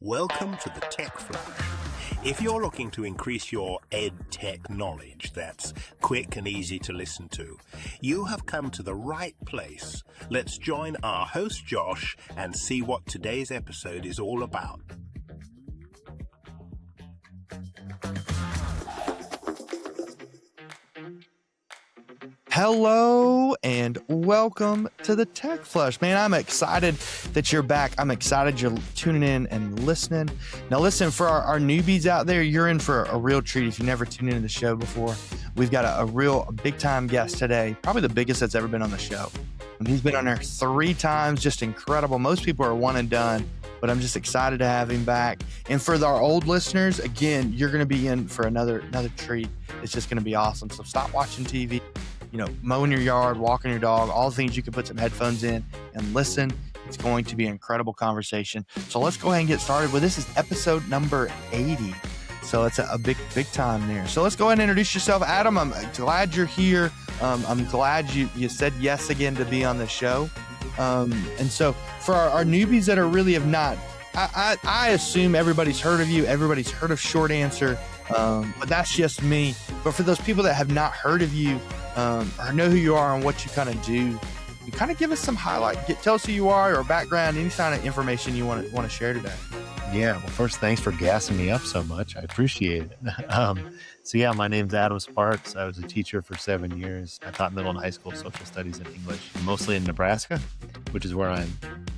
Welcome to the Tech Flash. If you're looking to increase your ed tech knowledge that's quick and easy to listen to, you have come to the right place. Let's join our host Josh and see what today's episode is all about. Hello and welcome to the Tech Flush. Man, I'm excited that you're back. I'm excited you're tuning in and listening. Now listen, for our newbies out there, you're in for a real treat if you never tuned into the show before. We've got a real big-time guest today, probably the biggest that's ever been on the show. And he's been on there 3 times, just incredible. Most people are one and done, but I'm just excited to have him back. And for our old listeners, again, you're going to be in for another treat. It's just going to be awesome. So stop watching TV. Mowing your yard, walking your dog, all the things you can put some headphones in and listen. It's going to be an incredible conversation. So let's go ahead and get started with this. Is episode number 80. So it's a big time there. So let's go ahead and introduce yourself. Adam, I'm glad you're here. I'm glad you said yes again to be on the show. And so for our newbies that are really have not, I assume everybody's heard of you. Everybody's heard of Short Answer. But that's just me. But for those people that have not heard of you, or know who you are and what you kind of do, you kind of give us some highlight. Tell us who you are or background, any kind of information you want to share today. Yeah, well, first, thanks for gassing me up so much. I appreciate it. My name's Adam Sparks. I was a teacher for 7 years. I taught middle and high school social studies and English, mostly in Nebraska, which is where I'm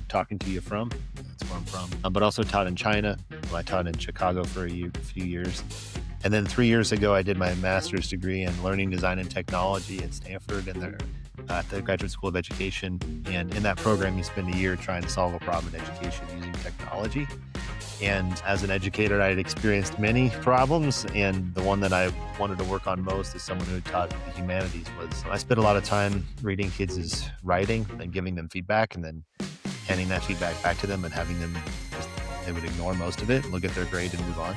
talking to you from. That's where I'm from. But also taught in China. I taught in Chicago for a few years. And then 3 years ago, I did my master's degree in learning design and technology at Stanford and at the Graduate School of Education. And in that program, you spend a year trying to solve a problem in education using technology. And as an educator, I had experienced many problems. And the one that I wanted to work on most as someone who taught the humanities was I spent a lot of time reading kids' writing and giving them feedback and then handing that feedback back to them and having them they would ignore most of it, look at their grade and move on.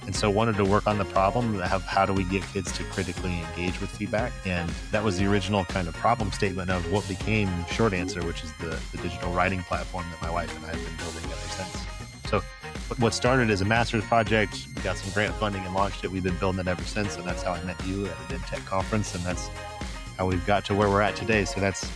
And so wanted to work on the problem of how do we get kids to critically engage with feedback. And that was the original kind of problem statement of what became Short Answer, which is the digital writing platform that my wife and I have been building ever since. So what started as a master's project, we got some grant funding and launched it. We've been building it ever since. And that's how I met you at an EdTech conference. And that's how we've got to where we're at today. So that's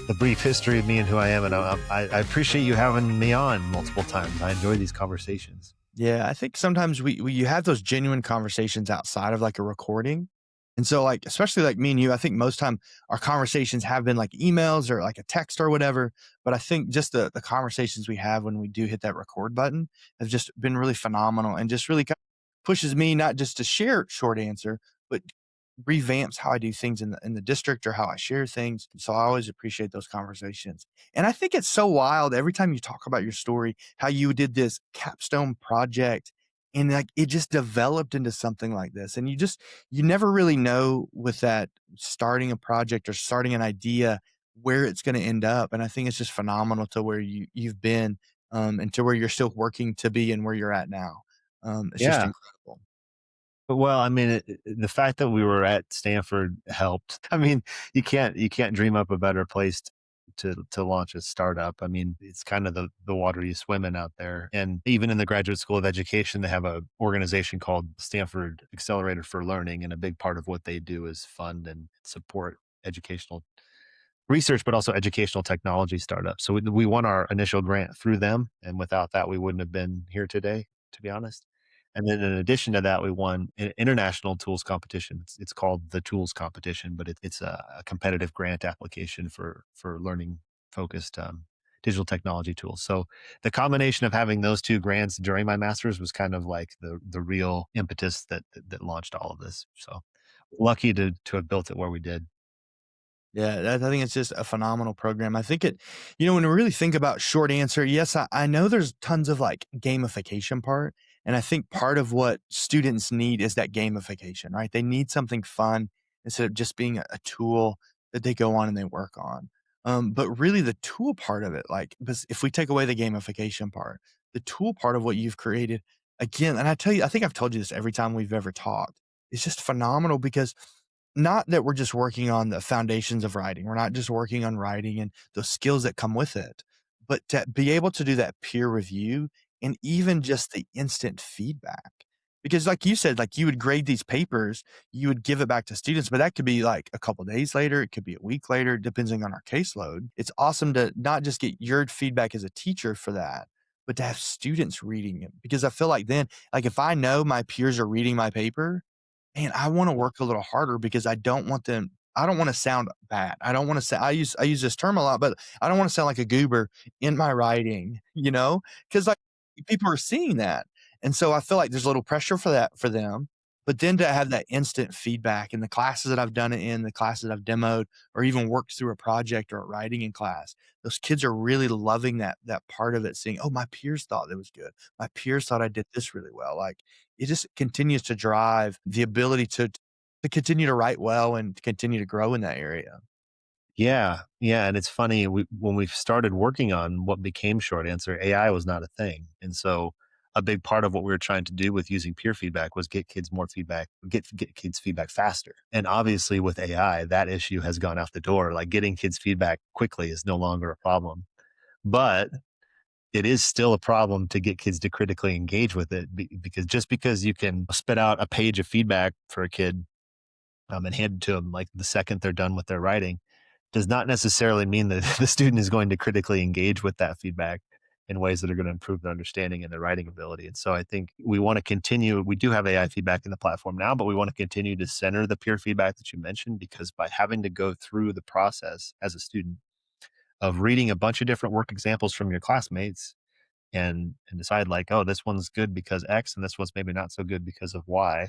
the brief history of me and who I am. And I appreciate you having me on multiple times. I enjoy these conversations. Yeah, I think sometimes you have those genuine conversations outside of like a recording. And so especially like me and you, I think most time our conversations have been like emails or like a text or whatever. But I think just the conversations we have when we do hit that record button have just been really phenomenal and just really kind of pushes me not just to share Short Answer, but revamps how I do things in the district or how I share things. So I always appreciate those conversations. And I think it's so wild every time you talk about your story, how you did this capstone project and like it just developed into something like this. And you never really know with that starting a project or starting an idea where it's going to end up. And I think it's just phenomenal to where you've been and to where you're still working to be and where you're at now. It's just incredible. Well, I mean, the fact that we were at Stanford helped. I mean, you can't dream up a better place to launch a startup. I mean, it's kind of the water you swim in out there. And even in the Graduate School of Education, they have a organization called Stanford Accelerator for Learning. And a big part of what they do is fund and support educational research, but also educational technology startups. So we won our initial grant through them. And without that, we wouldn't have been here today, to be honest. And then in addition to that, we won an international tools competition. It's called the Tools Competition, but it's a competitive grant application for learning focused digital technology tools. So the combination of having those 2 grants during my master's was kind of like the real impetus that launched all of this. So lucky to have built it where we did. Yeah, I think it's just a phenomenal program. I think when we really think about Short Answer, yes, I know there's tons of like gamification part. And I think part of what students need is that gamification, right? They need something fun instead of just being a tool that they go on and they work on. But really the tool part of it, if we take away the gamification part, the tool part of what you've created, again, and I tell you, I think I've told you this every time we've ever talked, it's just phenomenal because not that we're just working on the foundations of writing. We're not just working on writing and those skills that come with it, but to be able to do that peer review and even just the instant feedback. Because like you said, like you would grade these papers, you would give it back to students, but that could be like a couple days later, it could be a week later, depending on our caseload. It's awesome to not just get your feedback as a teacher for that, but to have students reading it. Because I feel like then, like if I know my peers are reading my paper, man, I wanna work a little harder because I don't wanna sound bad. I don't wanna say I use this term a lot, but I don't wanna sound like a goober in my writing, you know, because like, people are seeing that, and so I feel like there's a little pressure for that for them, but then to have that instant feedback in the classes that I've done it in, the classes I've demoed, or even worked through a project or a writing in class, those kids are really loving that part of it, seeing, "Oh, my peers thought it was good. My peers thought I did this really well." Like, it just continues to drive the ability to continue to write well and to continue to grow in that area. Yeah, yeah, and it's funny, when we started working on what became Short Answer, AI was not a thing, and so a big part of what we were trying to do with using peer feedback was get kids more feedback, get kids feedback faster, and obviously with AI, that issue has gone out the door, like, getting kids feedback quickly is no longer a problem, but it is still a problem to get kids to critically engage with it because just because you can spit out a page of feedback for a kid, and hand it to them, like, the second they're done with their writing, does not necessarily mean that the student is going to critically engage with that feedback in ways that are going to improve their understanding and their writing ability. And so I think we want to continue. We do have AI feedback in the platform now, but we want to continue to center the peer feedback that you mentioned because by having to go through the process as a student of reading a bunch of different work examples from your classmates and decide like, oh, this one's good because X and this one's maybe not so good because of Y,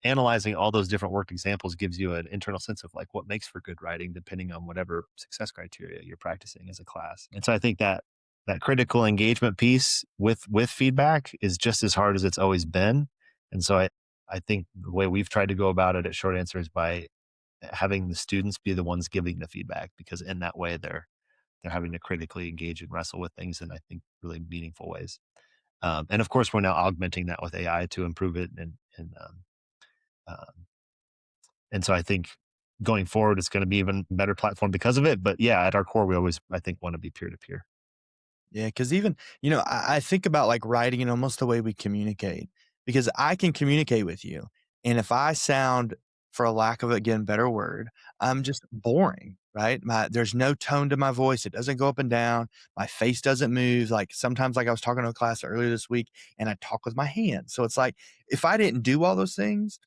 analyzing all those different worked examples gives you an internal sense of like what makes for good writing depending on whatever success criteria you're practicing as a class. And so I think that that critical engagement piece with feedback is just as hard as it's always been. And so I think the way we've tried to go about it at Short Answer is by having the students be the ones giving the feedback because in that way they're having to critically engage and wrestle with things in I think really meaningful ways. And of course, we're now augmenting that with AI to improve it um, and so I think going forward, it's going to be even better platform because of it. But yeah, at our core, we always, I think, want to be peer to peer. Yeah, because even, I think about like writing and almost the way we communicate, because I can communicate with you. And if I sound, for a lack of again better word, I'm just boring, right? There's no tone to my voice. It doesn't go up and down. My face doesn't move. Like sometimes, like I was talking to a class earlier this week, and I talk with my hands. So it's like if I didn't do all those things,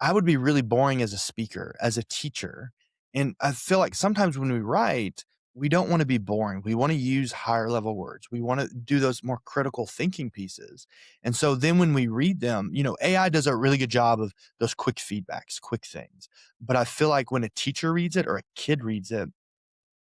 I would be really boring as a speaker, as a teacher. And I feel like sometimes when we write, we don't want to be boring. We want to use higher level words. We want to do those more critical thinking pieces. And so then when we read them, AI does a really good job of those quick feedbacks, quick things. But I feel like when a teacher reads it or a kid reads it,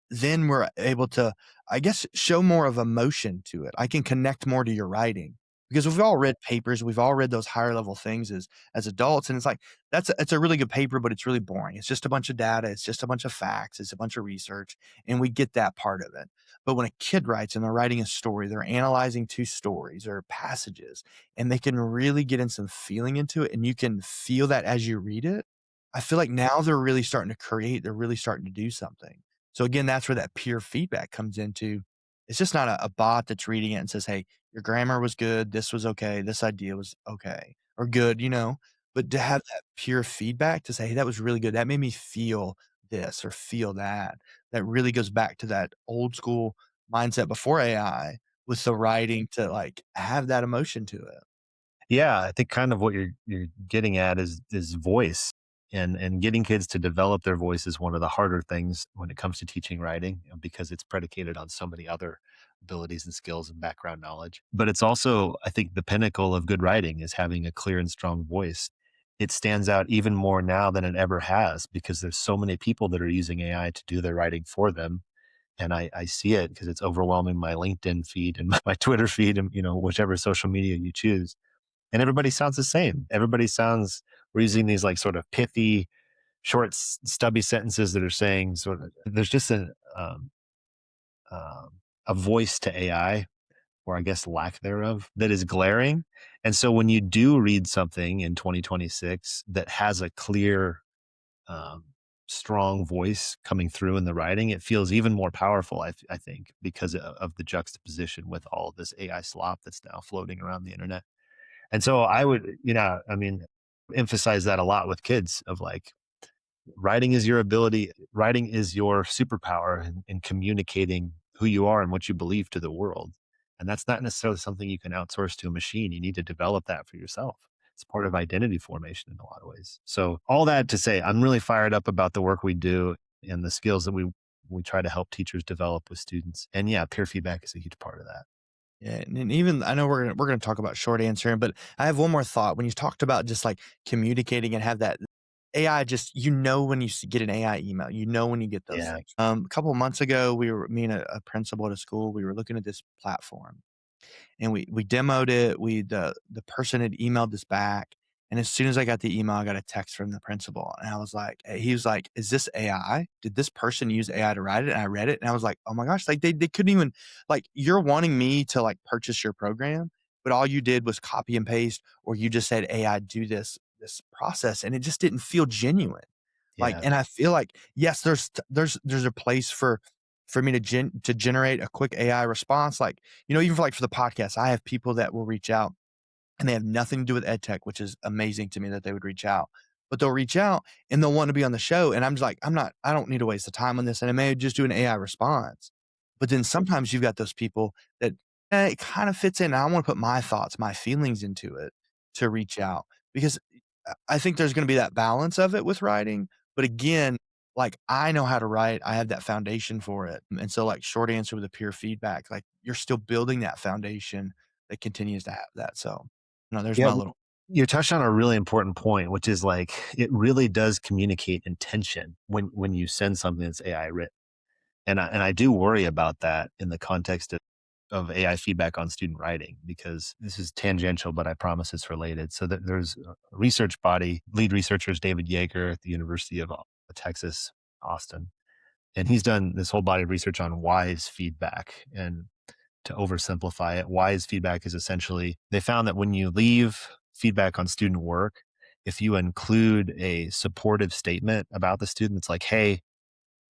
then we're able to, I guess, show more of emotion to it. I can connect more to your writing because we've all read papers, we've all read those higher level things as adults, and it's like it's a really good paper, but it's really boring. It's just a bunch of data, it's just a bunch of facts, it's a bunch of research, and we get that part of it. But when a kid writes and they're writing a story, they're analyzing two stories or passages, and they can really get in some feeling into it, and you can feel that as you read it. I feel like now they're really starting to create, they're really starting to do something. So again, that's where that peer feedback comes into. It's just not a bot that's reading it and says, "Hey, your grammar was good. This was okay. This idea was okay or good." But to have that peer feedback to say, "Hey, that was really good. That made me feel this or feel that." That really goes back to that old school mindset before AI with the writing to like have that emotion to it. Yeah, I think kind of what you're getting at is voice and getting kids to develop their voice is one of the harder things when it comes to teaching writing because it's predicated on so many other abilities and skills and background knowledge. But it's also, I think, the pinnacle of good writing is having a clear and strong voice. It stands out even more now than it ever has because there's so many people that are using AI to do their writing for them. And I see it because it's overwhelming my LinkedIn feed and my Twitter feed and, whichever social media you choose and everybody sounds the same. Everybody sounds we're using these like sort of pithy, short, stubby sentences that are saying sort of. There's just um, a voice to AI, or I guess lack thereof, that is glaring. And so when you do read something in 2026 that has a clear, um, strong voice coming through in the writing, it feels even more powerful, I think, because of the juxtaposition with all of this AI slop that's now floating around the internet. And so I would, I mean, emphasize that a lot with kids of like, writing is your superpower in communicating who you are and what you believe to the world. And that's not necessarily something you can outsource to a machine. You need to develop that for yourself. It's part of identity formation in a lot of ways. So all that to say, I'm really fired up about the work we do and the skills that we try to help teachers develop with students. And yeah, peer feedback is a huge part of that. Yeah, and even I know we're gonna talk about short answering, but I have one more thought. When you talked about just like communicating and have that AI, just when you get an AI email, when you get those Yeah. things. A couple of months ago, me and a principal at a school, we were looking at this platform, and we demoed it. The person had emailed us back, and as soon as I got the email, I got a text from the principal, and I was like, he was like, "Is this AI? Did this person use AI to write it?" And I read it, and I was like, "Oh my gosh!" Like they couldn't even like you're wanting me to like purchase your program, but all you did was copy and paste, or you just said AI do this process, and it just didn't feel genuine. Like, Yeah. and I feel like yes, there's a place for me to generate a quick AI response, like even for the podcast, I have people that will reach out and they have nothing to do with ed tech, which is amazing to me that they would reach out. But they'll reach out and they'll want to be on the show. And I'm just like, I don't need to waste the time on this. And I may just do an AI response. But then sometimes you've got those people that it kind of fits in. I want to put my thoughts, my feelings into it to reach out because I think there's going to be that balance of it with writing. But again, like I know how to write, I have that foundation for it. And so, like, short answer with the peer feedback, like you're still building that foundation that continues to have that. So, there's Yeah. my little You touched on a really important point, which is like it really does communicate intention when you send something that's AI written. And I do worry about that in the context of AI feedback on student writing, because this is tangential, but I promise it's related. So that there's a research body, lead researcher is David Yeager at the University of Texas, Austin. And he's done this whole body of research on wise feedback. And to oversimplify it, wise feedback is essentially they found that when you leave feedback on student work, if you include a supportive statement about the student, it's like, hey,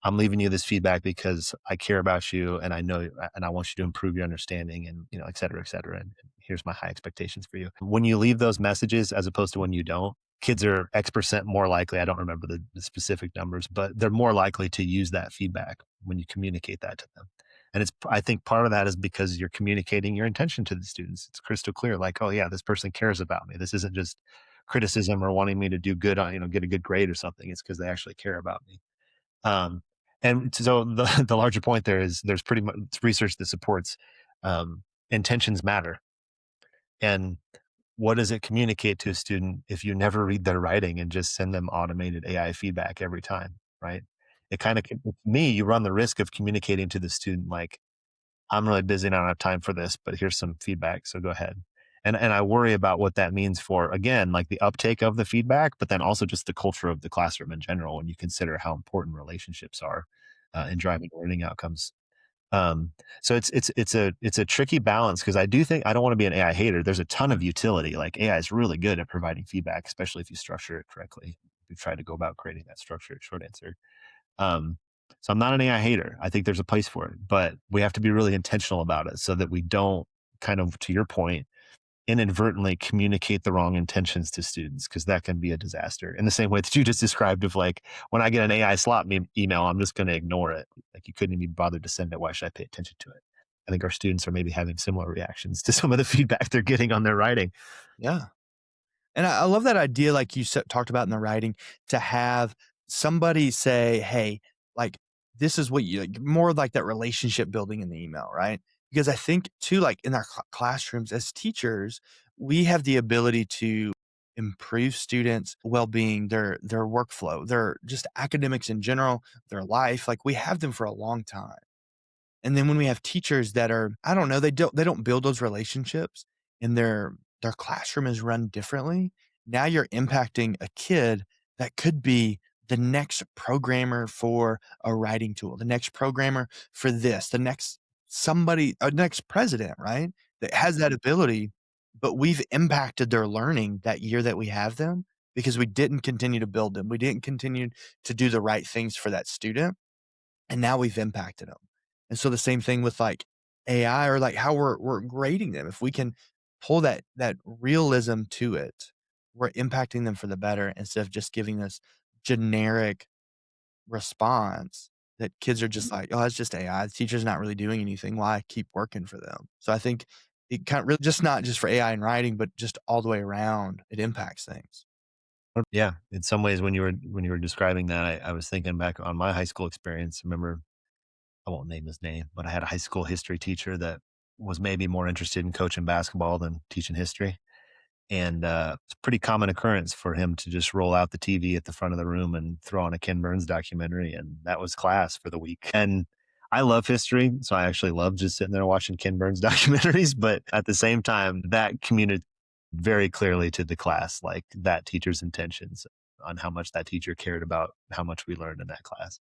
I'm leaving you this feedback because I care about you and I know and I want you to improve your understanding and et cetera, et cetera. And here's my high expectations for you. When you leave those messages as opposed to when you don't, kids are X% more likely. I don't remember the specific numbers, but they're more likely to use that feedback when you communicate that to them. And I think part of that is because you're communicating your intention to the students. It's crystal clear, like, oh yeah, this person cares about me. This isn't just criticism or wanting me to do good on, get a good grade or something. It's because they actually care about me. Um, and so the larger point there is there's pretty much research that supports intentions matter. And what does it communicate to a student if you never read their writing and just send them automated AI feedback every time, right? It kind of, me, you run the risk of communicating to the student like, I'm really busy and I don't have time for this, but here's some feedback. So go ahead. And I worry about what that means for, again, like the uptake of the feedback, but then also just the culture of the classroom in general when you consider how important relationships are in driving learning outcomes. Um, so it's a tricky balance because I do think I don't want to be an AI hater. There's a ton of utility. Like AI is really good at providing feedback, especially if you structure it correctly. We've tried to go about creating that structured short answer. Um, so I'm not an AI hater. I think there's a place for it, but we have to be really intentional about it so that we don't kind of, to your point, inadvertently communicate the wrong intentions to students because that can be a disaster. In the same way that you just described of like, when I get an AI slot email, I'm just going to ignore it. Like you couldn't even be bothered to send it. Why should I pay attention to it? I think our students are maybe having similar reactions to some of the feedback they're getting on their writing. yeah. And I love that idea, like you talked about in the writing, to have somebody say, "Hey, like this is what you like," more like that relationship building in the email, right? Because I think too, like in our classrooms as teachers, we have the ability to improve students' well-being, their workflow, their just academics in general, their life. Like we have them for a long time. And then when we have teachers that are, I don't know, they don't build those relationships and their classroom is run differently. Now you're impacting a kid that could be the next programmer for a writing tool, the next programmer for this, the next next president, right? That has that ability, but we've impacted their learning that year that we have them. because we didn't continue to build them. We didn't continue to do the right things for that student, and now we've impacted them. And so the same thing with like AI or like how we're grading them. If we can pull that realism to it, we're impacting them for the better instead of just giving this generic response that kids are just like, "Oh, it's just AI. The teacher's not really doing anything. Why keep working for them?" So I think it kind of really just not just for AI and writing, but just all the way around, it impacts things. Yeah, in some ways, when you were describing that, I was thinking back on my high school experience. Remember, I won't name his name, but I had a high school history teacher that was maybe more interested in coaching basketball than teaching history. And it's a pretty common occurrence for him to just roll out the TV at the front of the room and throw on a Ken Burns documentary. And that was class for the week. And I love history. So I actually love just sitting there watching Ken Burns documentaries. But at the same time, that communicated very clearly to the class, like that teacher's intentions on how much that teacher cared about how much we learned in that class.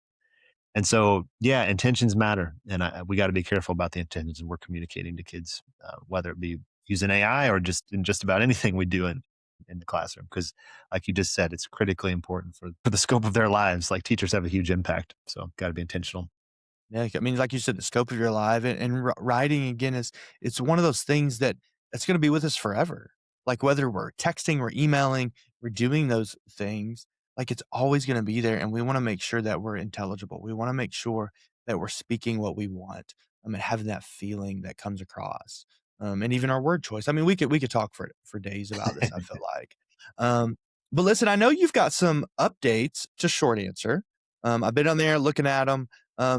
And so, yeah, intentions matter, and we got to be careful about the intentions we're communicating to kids, whether it be using AI or just in just about anything we do in the classroom. Because, like you just said, it's critically important for the scope of their lives. Like teachers have a huge impact, so got to be intentional. Yeah, I mean, like you said, the scope of your life and writing again is it's one of those things that it's going to be with us forever. Like whether we're texting, we're emailing, we're doing those things, like it's always going to be there. And we want to make sure that we're intelligible. We want to make sure that we're speaking what we want. And having that feeling that comes across. And even our word choice. I mean, we could talk for days about this, I feel like. Um, but listen, I know you've got some updates to short answer. I've been on there looking at them.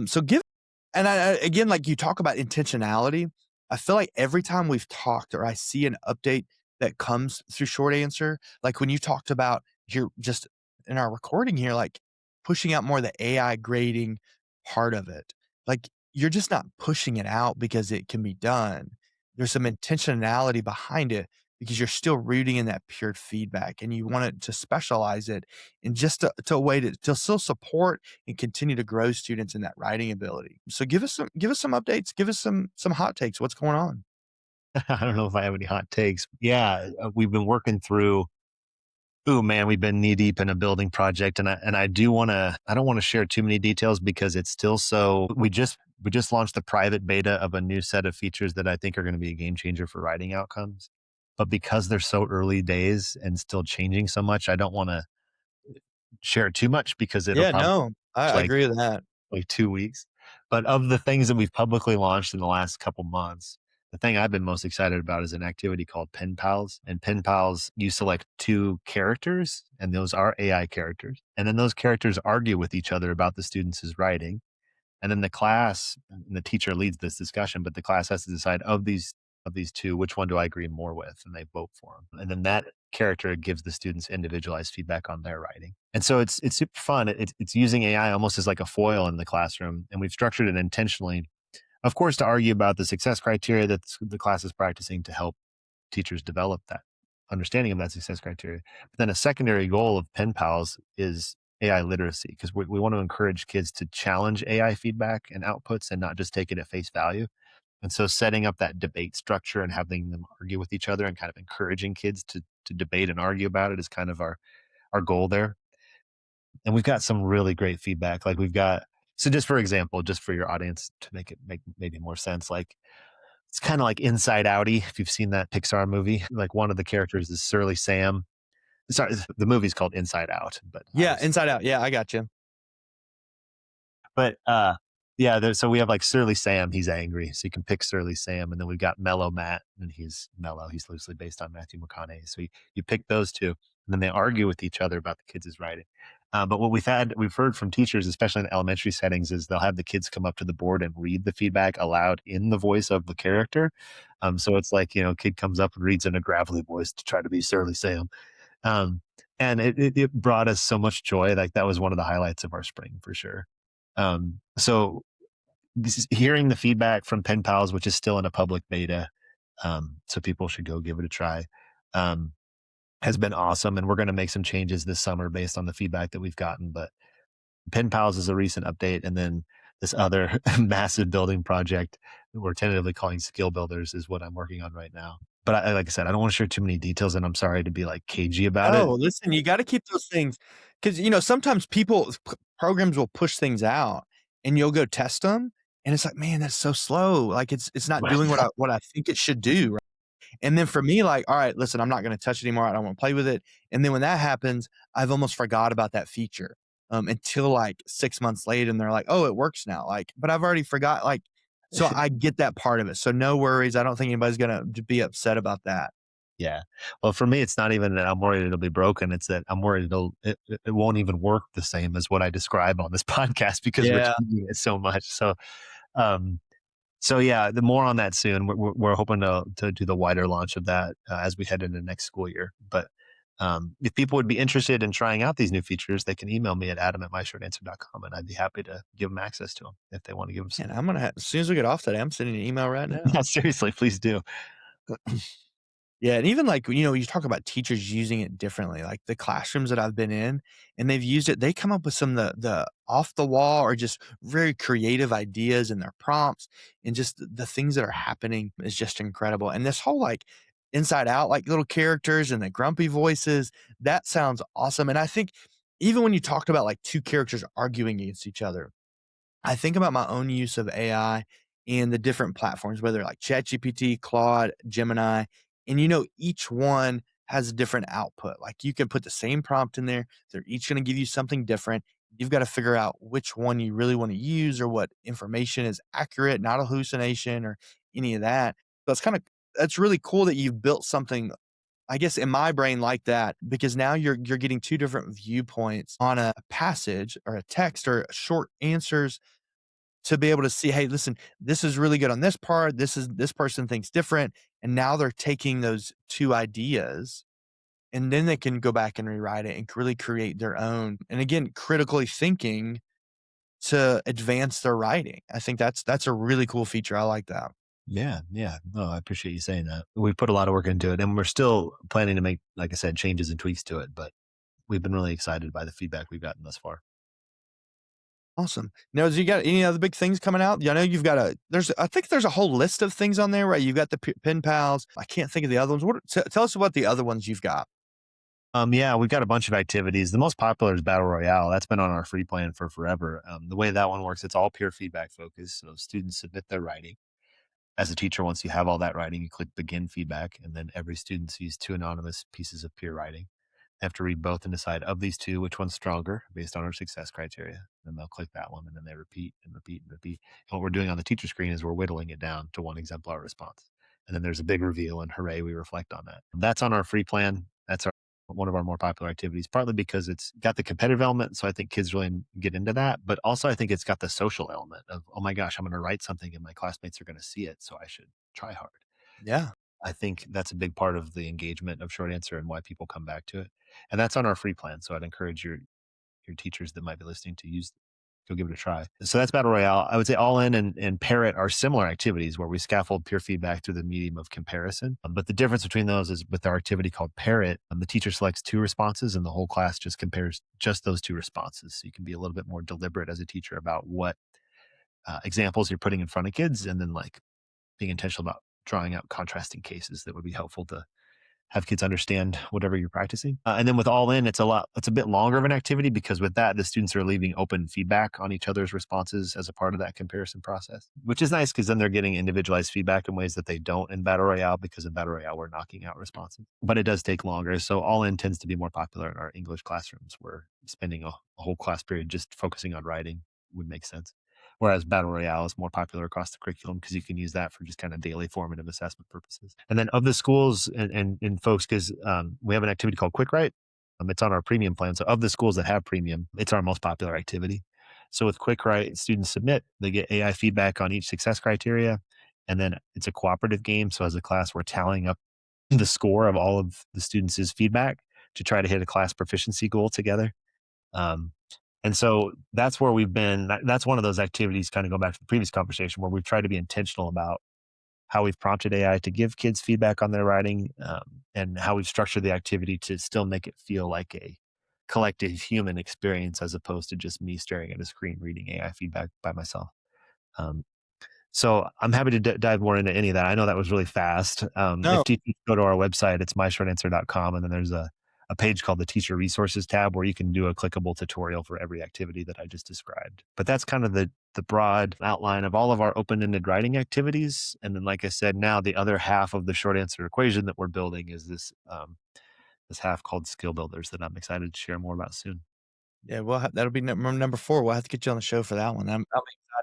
So give and again, like you talk about intentionality, I feel like every time we've talked or I see an update that comes through short answer, like when you talked about here just in our recording here, like pushing out more of the AI grading part of it. Like you're just not pushing it out because it can be done. There's some intentionality behind it because you're still rooting in that pure feedback and you want it to specialize it in just to a way to still support and continue to grow students in that writing ability. So give us some updates, give us some hot takes. What's going on? I don't know if I have any hot takes. Yeah, we've been working through. Oh man, we've been knee deep in a building project, and I do want to. I don't want to share too many details because it's still so. We just launched the private beta of a new set of features that I think are going to be a game changer for writing outcomes. But because they're so early days and still changing so much, I don't want to share too much because it'll Yeah, probably no, I like agree with that. 2 weeks. But of the things that we've publicly launched in the last couple months, the thing I've been most excited about is an activity called Pen Pals. And Pen Pals, you select two characters, and those are AI characters. And then those characters argue with each other about the students' writing. And then the class and the teacher leads this discussion, but the class has to decide of these two, which one do I agree more with? And they vote for them. And then that character gives the students individualized feedback on their writing. And so it's super fun. It's using AI almost as like a foil in the classroom. And we've structured it intentionally, of course, to argue about the success criteria that the class is practicing to help teachers develop that understanding of that success criteria. But then a secondary goal of Pen Pals is AI literacy because we want to encourage kids to challenge AI feedback and outputs and not just take it at face value. And so setting up that debate structure and having them argue with each other and kind of encouraging kids to debate and argue about it is kind of our goal there. And we've got some really great feedback. Like we've got so just for example, just for your audience to make maybe more sense, like it's kind of like Inside Outy, if you've seen that Pixar movie. Like one of the characters is Surly Sam. Sorry, the movie's called Inside Out, but I Yeah, was inside out. Yeah, I got you. But yeah, so we have like Surly Sam, he's angry. So you can pick Surly Sam. And then we've got Mellow Matt, and he's mellow. He's loosely based on Matthew McConaughey. So you pick those two, and then they argue with each other about the kids' writing. But what we've heard from teachers, especially in elementary settings, is they'll have the kids come up to the board and read the feedback aloud in the voice of the character. So it's like, kid comes up and reads in a gravelly voice to try to be Surly Sam. Um, and it brought us so much joy. Like that was one of the highlights of our spring for sure. So this is hearing the feedback from Pen Pals, which is still in a public beta. So people should go give it a try. Um, has been awesome. And we're going to make some changes this summer based on the feedback that we've gotten. But Pen Pals is a recent update. And then this other massive building project that we're tentatively calling Skill Builders is what I'm working on right now. but like I said, I don't want to share too many details, and I'm sorry to be like cagey about it. No, listen, you gotta keep those things because sometimes programs will push things out, and you'll go test them, and it's like, "Man, that's so slow." Like, it's not doing what I think it should do. And then for me, like, all right, listen, I'm not gonna touch it anymore. I don't wanna play with it. And then when that happens, I've almost forgot about that feature, until like 6 months later, and they're like, "Oh, it works now." Like, but I've already forgot, like, so I get that part of it. So no worries. I don't think anybody's gonna be upset about that. Yeah. Well, for me, it's not even that I'm worried it'll be broken. It's that I'm worried it won't even work the same as what I describe on this podcast because we're Yeah. changing it so much. Um, so yeah, the more on that soon. We're hoping to do the wider launch of that as we head into next school year. But if people would be interested in trying out these new features, they can email me at adam@myshortanswer.com, and I'd be happy to give them access to them if they want to give them some. And I'm gonna as soon as we get off today, I'm sending an email right now. Yeah, seriously, please do. Yeah, and even like, you talk about teachers using it differently, like the classrooms that I've been in and they've used it, they come up with some of the off the wall or just very creative ideas in their prompts and just the things that are happening is just incredible. And this whole like inside out, like little characters and the grumpy voices, that sounds awesome. And I think even when you talked about like two characters arguing against each other, I think about my own use of AI and the different platforms, whether like ChatGPT, Claude, Gemini, and each one has a different output. Like you can put the same prompt in there, they're each going to give you something different. You've got to figure out which one you really want to use or what information is accurate, not a hallucination or any of that. So it's that's really cool that you've built something, I guess, in my brain like that, because now you're getting two different viewpoints on a passage or a text or short answers to be able to see, "Hey, listen, this is really good on this part. This person thinks different." And now they're taking those 2 ideas, and then they can go back and rewrite it and really create their own. And again, critically thinking to advance their writing. I think that's a really cool feature. I like that. Yeah, yeah. No, I appreciate you saying that. We put a lot of work into it, and we're still planning to make, like I said, changes and tweaks to it. But we've been really excited by the feedback we've gotten thus far. Awesome. Now, do you got any other big things coming out? Yeah, I know you've got I think there's a whole list of things on there, right? You've got the pen pals. I can't think of the other ones. Tell us about the other ones you've got. Yeah, we've got a bunch of activities. The most popular is Battle Royale. That's been on our free plan for forever. The way that one works, it's all peer feedback focused. So students submit their writing. As a teacher, once you have all that writing, you click begin feedback, and then every student sees two anonymous pieces of peer writing. They have to read both and decide of these two, which one's stronger based on our success criteria. Then they'll click that one, and then they repeat and repeat and repeat. And what we're doing on the teacher screen is we're whittling it down to one exemplar response. And then there's a big reveal, and hooray, we reflect on that. That's on our free plan. That's one of our more popular activities, partly because it's got the competitive element. So I think kids really get into that. But also, I think it's got the social element of, oh my gosh, I'm going to write something and my classmates are going to see it. So I should try hard. Yeah. I think that's a big part of the engagement of short answer and why people come back to it. And that's on our free plan. So I'd encourage your teachers that might be listening to go give it a try. So that's Battle Royale. I would say All In and Parrot are similar activities where we scaffold peer feedback through the medium of comparison. But the difference between those is with our activity called Parrot, the teacher selects two responses and the whole class just compares just those two responses. So you can be a little bit more deliberate as a teacher about what examples you're putting in front of kids, and then like being intentional about drawing out contrasting cases that would be helpful to have kids understand whatever you're practicing. And then with All In, it's a bit longer of an activity because with that, the students are leaving open feedback on each other's responses as a part of that comparison process, which is nice because then they're getting individualized feedback in ways that they don't in Battle Royale, because in Battle Royale, we're knocking out responses. But it does take longer. So All In tends to be more popular in our English classrooms where spending a whole class period just focusing on writing would make sense. Whereas Battle Royale is more popular across the curriculum because you can use that for just kind of daily formative assessment purposes. And then of the schools and folks, because we have an activity called Quick Write. It's on our premium plan. So of the schools that have premium, it's our most popular activity. So with Quick Write, students submit, they get AI feedback on each success criteria. And then it's a cooperative game. So as a class, we're tallying up the score of all of the students' feedback to try to hit a class proficiency goal together. Um, and so that's where we've been. That's one of those activities, kind of go back to the previous conversation, where we've tried to be intentional about how we've prompted AI to give kids feedback on their writing, and how we've structured the activity to still make it feel like a collective human experience as opposed to just me staring at a screen reading AI feedback by myself. Um, So I'm happy to dive more into any of that. I know that was really fast. No. If teachers go to our website, it's myshortanswer.com, and then there's a page called the Teacher Resources tab where you can do a clickable tutorial for every activity that I just described. But that's kind of the broad outline of all of our open-ended writing activities. And then, like I said, now the other half of the short answer equation that we're building is this half called skill builders that I'm excited to share more about soon. Yeah, that'll be number 4. We'll have to get you on the show for that one. I'm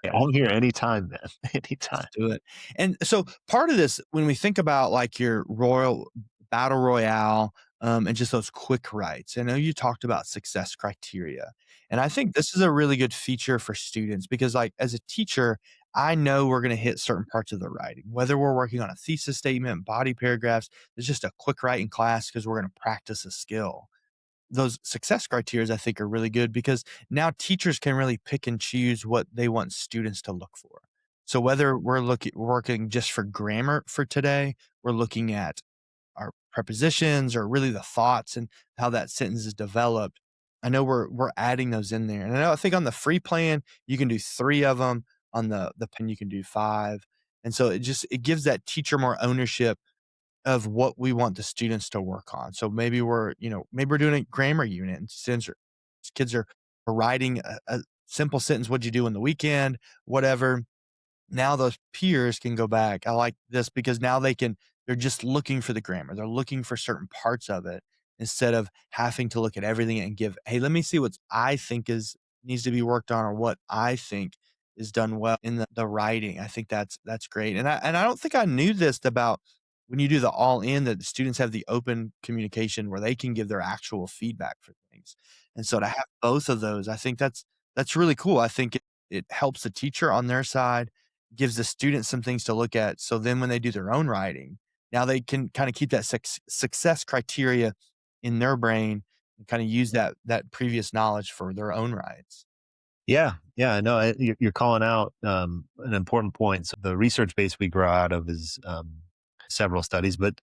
Yeah, excited. I'm here anytime, man. Let's Anytime. do it. And so part of this, when we think about like your royal battle royale, and just those quick writes, I know you talked about success criteria. And I think this is a really good feature for students because, like, as a teacher, I know we're going to hit certain parts of the writing, whether we're working on a thesis statement, body paragraphs. It's just a quick write in class because we're going to practice a skill. Those success criterias I think are really good because now teachers can really pick and choose what they want students to look for. So whether we're looking working just for grammar for today, we're looking at our prepositions or really the thoughts and how that sentence is developed. I know we're adding those in there. And I think on the free plan, you can do 3 of them. On the pen, you can do 5. And so it gives that teacher more ownership of what we want the students to work on. So maybe we're doing a grammar unit and kids are writing a simple sentence, "What'd you do in the weekend?" Whatever. Now those peers can go back. I like this because now they're just looking for the grammar. They're looking for certain parts of it instead of having to look at everything and give, "Hey, let me see what I think is needs to be worked on or what I think is done well in the writing." I think that's great. And I don't think I knew this about when you do the all in that the students have the open communication where they can give their actual feedback for things. And so to have both of those, I think that's really cool. I think it helps the teacher on their side, gives the students some things to look at. So then when they do their own writing, now they can kind of keep that success criteria in their brain and kind of use that previous knowledge for their own writes. Yeah, yeah, no, you're calling out an important point. So the research base we grow out of is several studies, but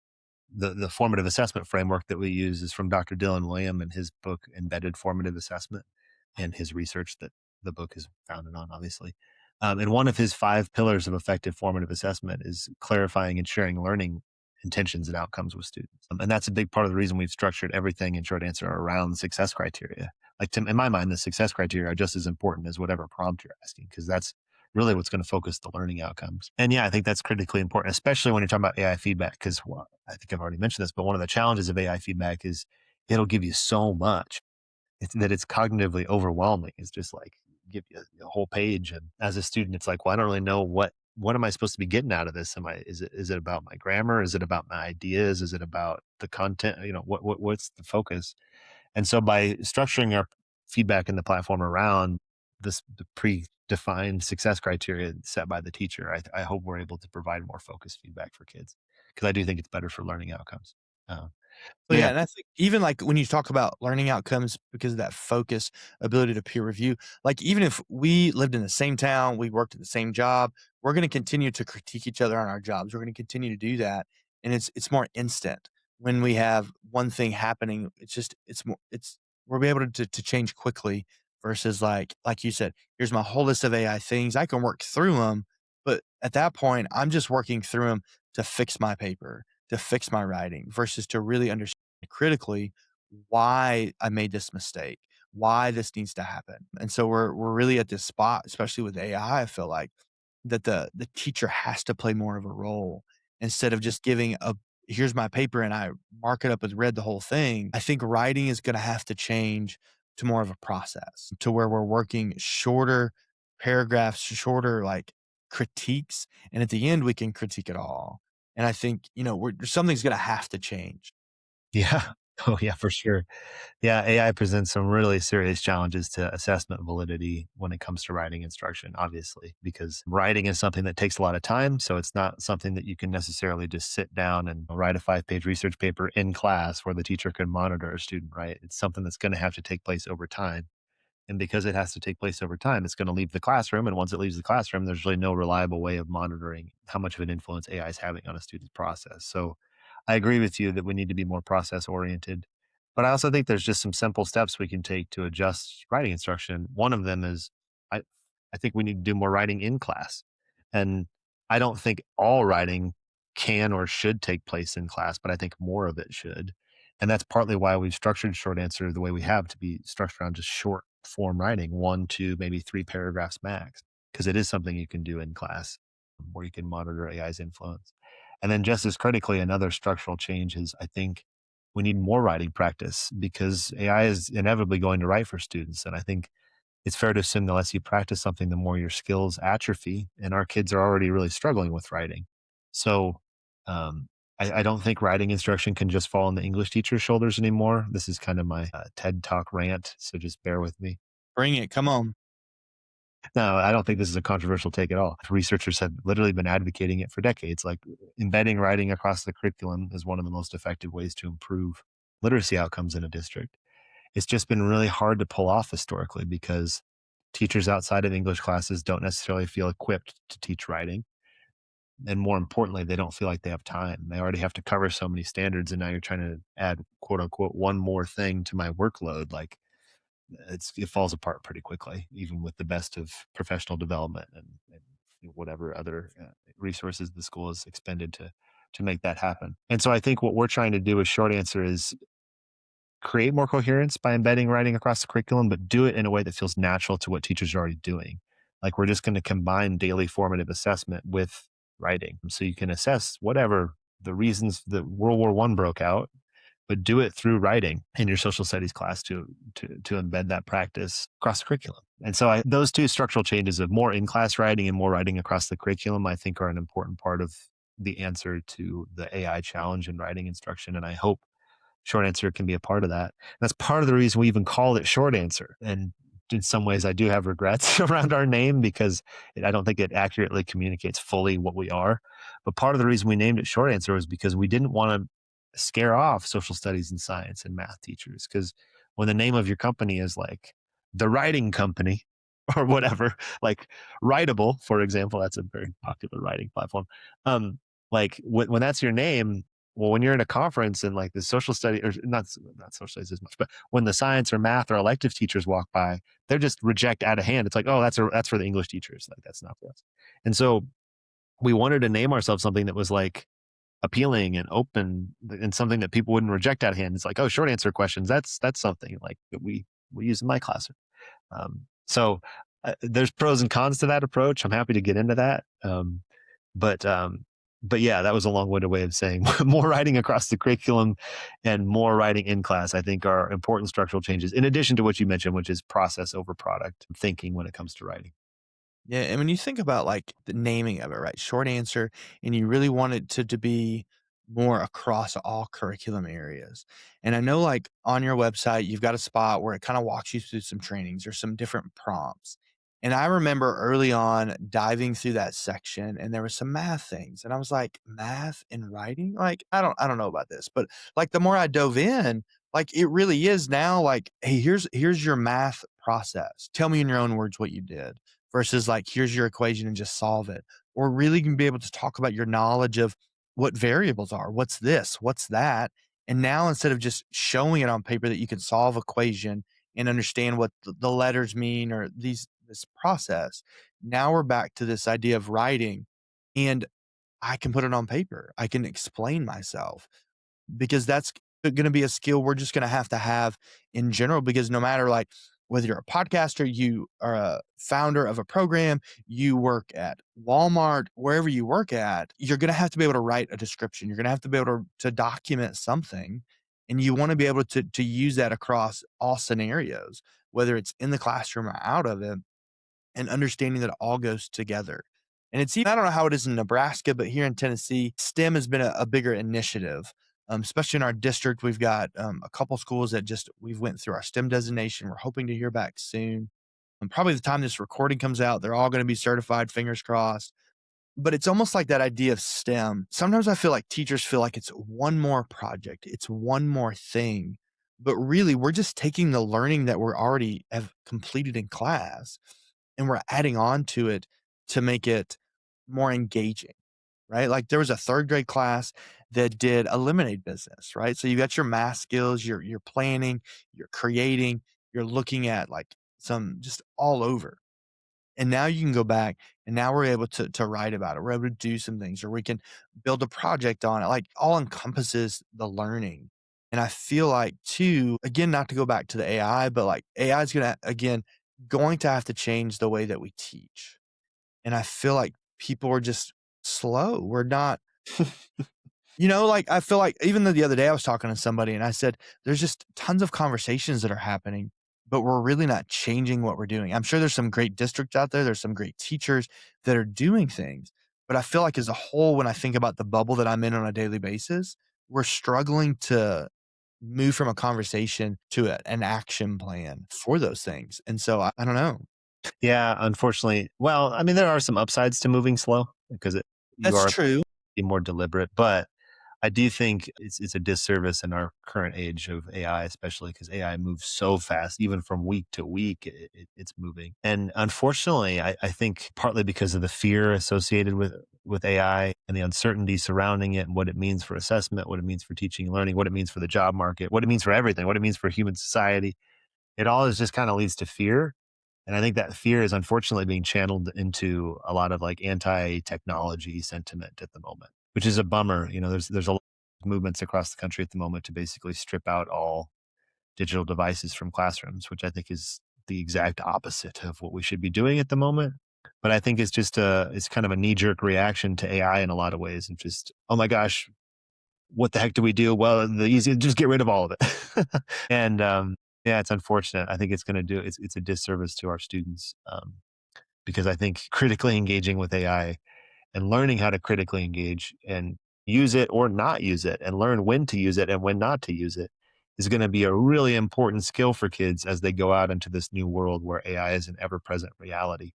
the formative assessment framework that we use is from Dr. Dylan William and his book Embedded Formative Assessment and his research that the book is founded on, obviously. And one of his 5 pillars of effective formative assessment is clarifying and sharing learning intentions and outcomes with students. And that's a big part of the reason we've structured everything in short answer around success criteria. In my mind, the success criteria are just as important as whatever prompt you're asking, because that's really what's going to focus the learning outcomes. And yeah, I think that's critically important, especially when you're talking about AI feedback, because I think I've already mentioned this, but one of the challenges of AI feedback is it'll give you so much that it's cognitively overwhelming. It's just like give you a whole page. And as a student, it's like, well, I don't really know what am I supposed to be getting out of this? Is it about my grammar? Is it about my ideas? Is it about the content? What's the focus? And so by structuring our feedback in the platform around the predefined success criteria set by the teacher, I hope we're able to provide more focused feedback for kids because I do think it's better for learning outcomes. Uh, Well, so yeah, yeah, and I think even, like, when you talk about learning outcomes because of that focus, ability to peer review, like, even if we lived in the same town, we worked at the same job, we're gonna continue to critique each other on our jobs. We're gonna continue to do that, and it's more instant. When we have one thing happening, it's more it's we'll be able to change quickly versus, like you said, "Here's my whole list of AI things." I can work through them, but at that point, I'm just working through them to fix my paper, to fix my writing versus to really understand critically why I made this mistake, why this needs to happen. And so we're really at this spot, especially with AI, I feel like, that the teacher has to play more of a role instead of just giving a here's my paper and I mark it up as read the whole thing. I think writing is gonna have to change to more of a process to where we're working shorter paragraphs, shorter like critiques, and at the end we can critique it all. And I think, something's gonna have to change. yeah, oh yeah, for sure. Yeah, AI presents some really serious challenges to assessment validity when it comes to writing instruction, obviously, because writing is something that takes a lot of time. So it's not something that you can necessarily just sit down and write a 5 page research paper in class where the teacher can monitor a student, right? It's something that's going to have to take place over time. And because it has to take place over time, it's going to leave the classroom. And once it leaves the classroom, there's really no reliable way of monitoring how much of an influence AI is having on a student's process. So I agree with you that we need to be more process oriented. But I also think there's just some simple steps we can take to adjust writing instruction. One of them is I, I think we need to do more writing in class. And I don't think all writing can or should take place in class, but I think more of it should. And that's partly why we've structured short answer the way we have, to be structured around just short form writing, 1, 2, maybe 3 paragraphs max, because it is something you can do in class where you can monitor AI's influence. And then just as critically, another structural change is I think we need more writing practice because AI is inevitably going to write for students. And I think it's fair to assume the less you practice something, the more your skills atrophy. And our kids are already really struggling with writing. So um, I don't think writing instruction can just fall on the English teacher's shoulders anymore. This is kind of my TED Talk rant, so just bear with me. Bring it. Come on. No, I don't think this is a controversial take at all. Researchers have literally been advocating it for decades. Like embedding writing across the curriculum is one of the most effective ways to improve literacy outcomes in a district. It's just been really hard to pull off historically because teachers outside of English classes don't necessarily feel equipped to teach writing. And more importantly, they don't feel like they have time. They already have to cover so many standards. And now you're trying to add, quote unquote, one more thing to my workload. Like it falls apart pretty quickly, even with the best of professional development and whatever other resources the school has expended to make that happen. And so I think what we're trying to do with short answer is create more coherence by embedding writing across the curriculum, but do it in a way that feels natural to what teachers are already doing. Like we're just going to combine daily formative assessment with writing. So you can assess whatever the reasons that World War I broke out, but do it through writing in your social studies class to embed that practice across the curriculum. And so those two structural changes of more in-class writing and more writing across the curriculum, I think are an important part of the answer to the AI challenge in writing instruction. And I hope short answer can be a part of that. That's part of the reason we even called it short answer. And in some ways, I do have regrets around our name because I don't think it accurately communicates fully what we are. But part of the reason we named it short answer was because we didn't want to scare off social studies and science and math teachers. Because when the name of your company is like the writing company or whatever, like Writable, for example, that's a very popular writing platform. Like when that's your name, well, when you're in a conference and like the social study or not social studies as much, but when the science or math or elective teachers walk by, they're just reject out of hand. It's like, oh, that's for the English teachers. Like that's not for us. And so we wanted to name ourselves something that was like appealing and open and something that people wouldn't reject out of hand. It's like, oh, short answer questions. That's something like that we use in my classroom. So there's pros and cons to that approach. I'm happy to get into that. But but yeah, that was a long-winded way of saying more writing across the curriculum and more writing in class, I think are important structural changes in addition to what you mentioned, which is process over product thinking when it comes to writing. Yeah, and when you think about, like, the naming of it, right? Short answer, and you really want it to be more across all curriculum areas. And I know, like, on your website, you've got a spot where it kinda walks you through some trainings or some different prompts. And I remember early on diving through that section, and there were some math things, and I was like, "Math and writing? Like, I don't know about this." But, like, the more I dove in, like, it really is now like, "Hey, here's your math process. Tell me in your own words what you did." Versus like, here's your equation and just solve it. Or really can be able to talk about your knowledge of what variables are. What's this? What's that? And now instead of just showing it on paper that you can solve equation and understand what the letters mean or this process, now we're back to this idea of writing and I can put it on paper. I can explain myself because that's gonna be a skill we're just gonna have to have in general because no matter, like, whether you're a podcaster, you are a founder of a program, you work at Walmart, wherever you work at, you're gonna have to be able to write a description. You're gonna have to be able to document something, and you wanna be able to use that across all scenarios, whether it's in the classroom or out of it and understanding that it all goes together. And it's I don't know how it is in Nebraska, but here in Tennessee, STEM has been a bigger initiative. Especially in our district, we've got a couple schools that just we've went through our STEM designation. We're hoping to hear back soon. And probably the time this recording comes out, they're all going to be certified. Fingers crossed. But it's almost like that idea of STEM. Sometimes I feel like teachers feel like it's one more project, it's one more thing. But really, we're just taking the learning that we're already have completed in class and we're adding on to it to make it more engaging, right? Like there was a third grade class that did a lemonade business, right? So you got your math skills, you're planning, you're creating, you're looking at like some just all over. And now you can go back and now we're able to write about it. We're able to do some things or we can build a project on it, like all encompasses the learning. And I feel like too, again, not to go back to the AI, but like AI is going to have to change the way that we teach. And I feel like people are just slow. We're not, like I feel like even the other day I was talking to somebody and I said, there's just tons of conversations that are happening, but we're really not changing what we're doing. I'm sure there's some great districts out there. There's some great teachers that are doing things, but I feel like as a whole, when I think about the bubble that I'm in on a daily basis, we're struggling to move from a conversation to an action plan for those things. And so I don't know. Yeah, unfortunately. Well, I mean, there are some upsides to moving slow because you That's are true. being more deliberate, but I do think it's a disservice in our current age of AI, especially because AI moves so fast, even from week to week, it's moving. And unfortunately, I think partly because of the fear associated with AI and the uncertainty surrounding it and what it means for assessment, what it means for teaching and learning, what it means for the job market, what it means for everything, what it means for human society, it all is just kind of leads to fear. And I think that fear is unfortunately being channeled into a lot of like anti-technology sentiment at the moment, which is a bummer. There's a lot of movements across the country at the moment to basically strip out all digital devices from classrooms, which I think is the exact opposite of what we should be doing at the moment. But I think it's kind of a knee-jerk reaction to AI in a lot of ways, and just, oh my gosh, what the heck do we do? Well, the easy, just get rid of all of it. And yeah, it's unfortunate. I think it's a disservice to our students, because I think critically engaging with AI and learning how to critically engage and use it or not use it and learn when to use it and when not to use it is going to be a really important skill for kids as they go out into this new world where AI is an ever present reality.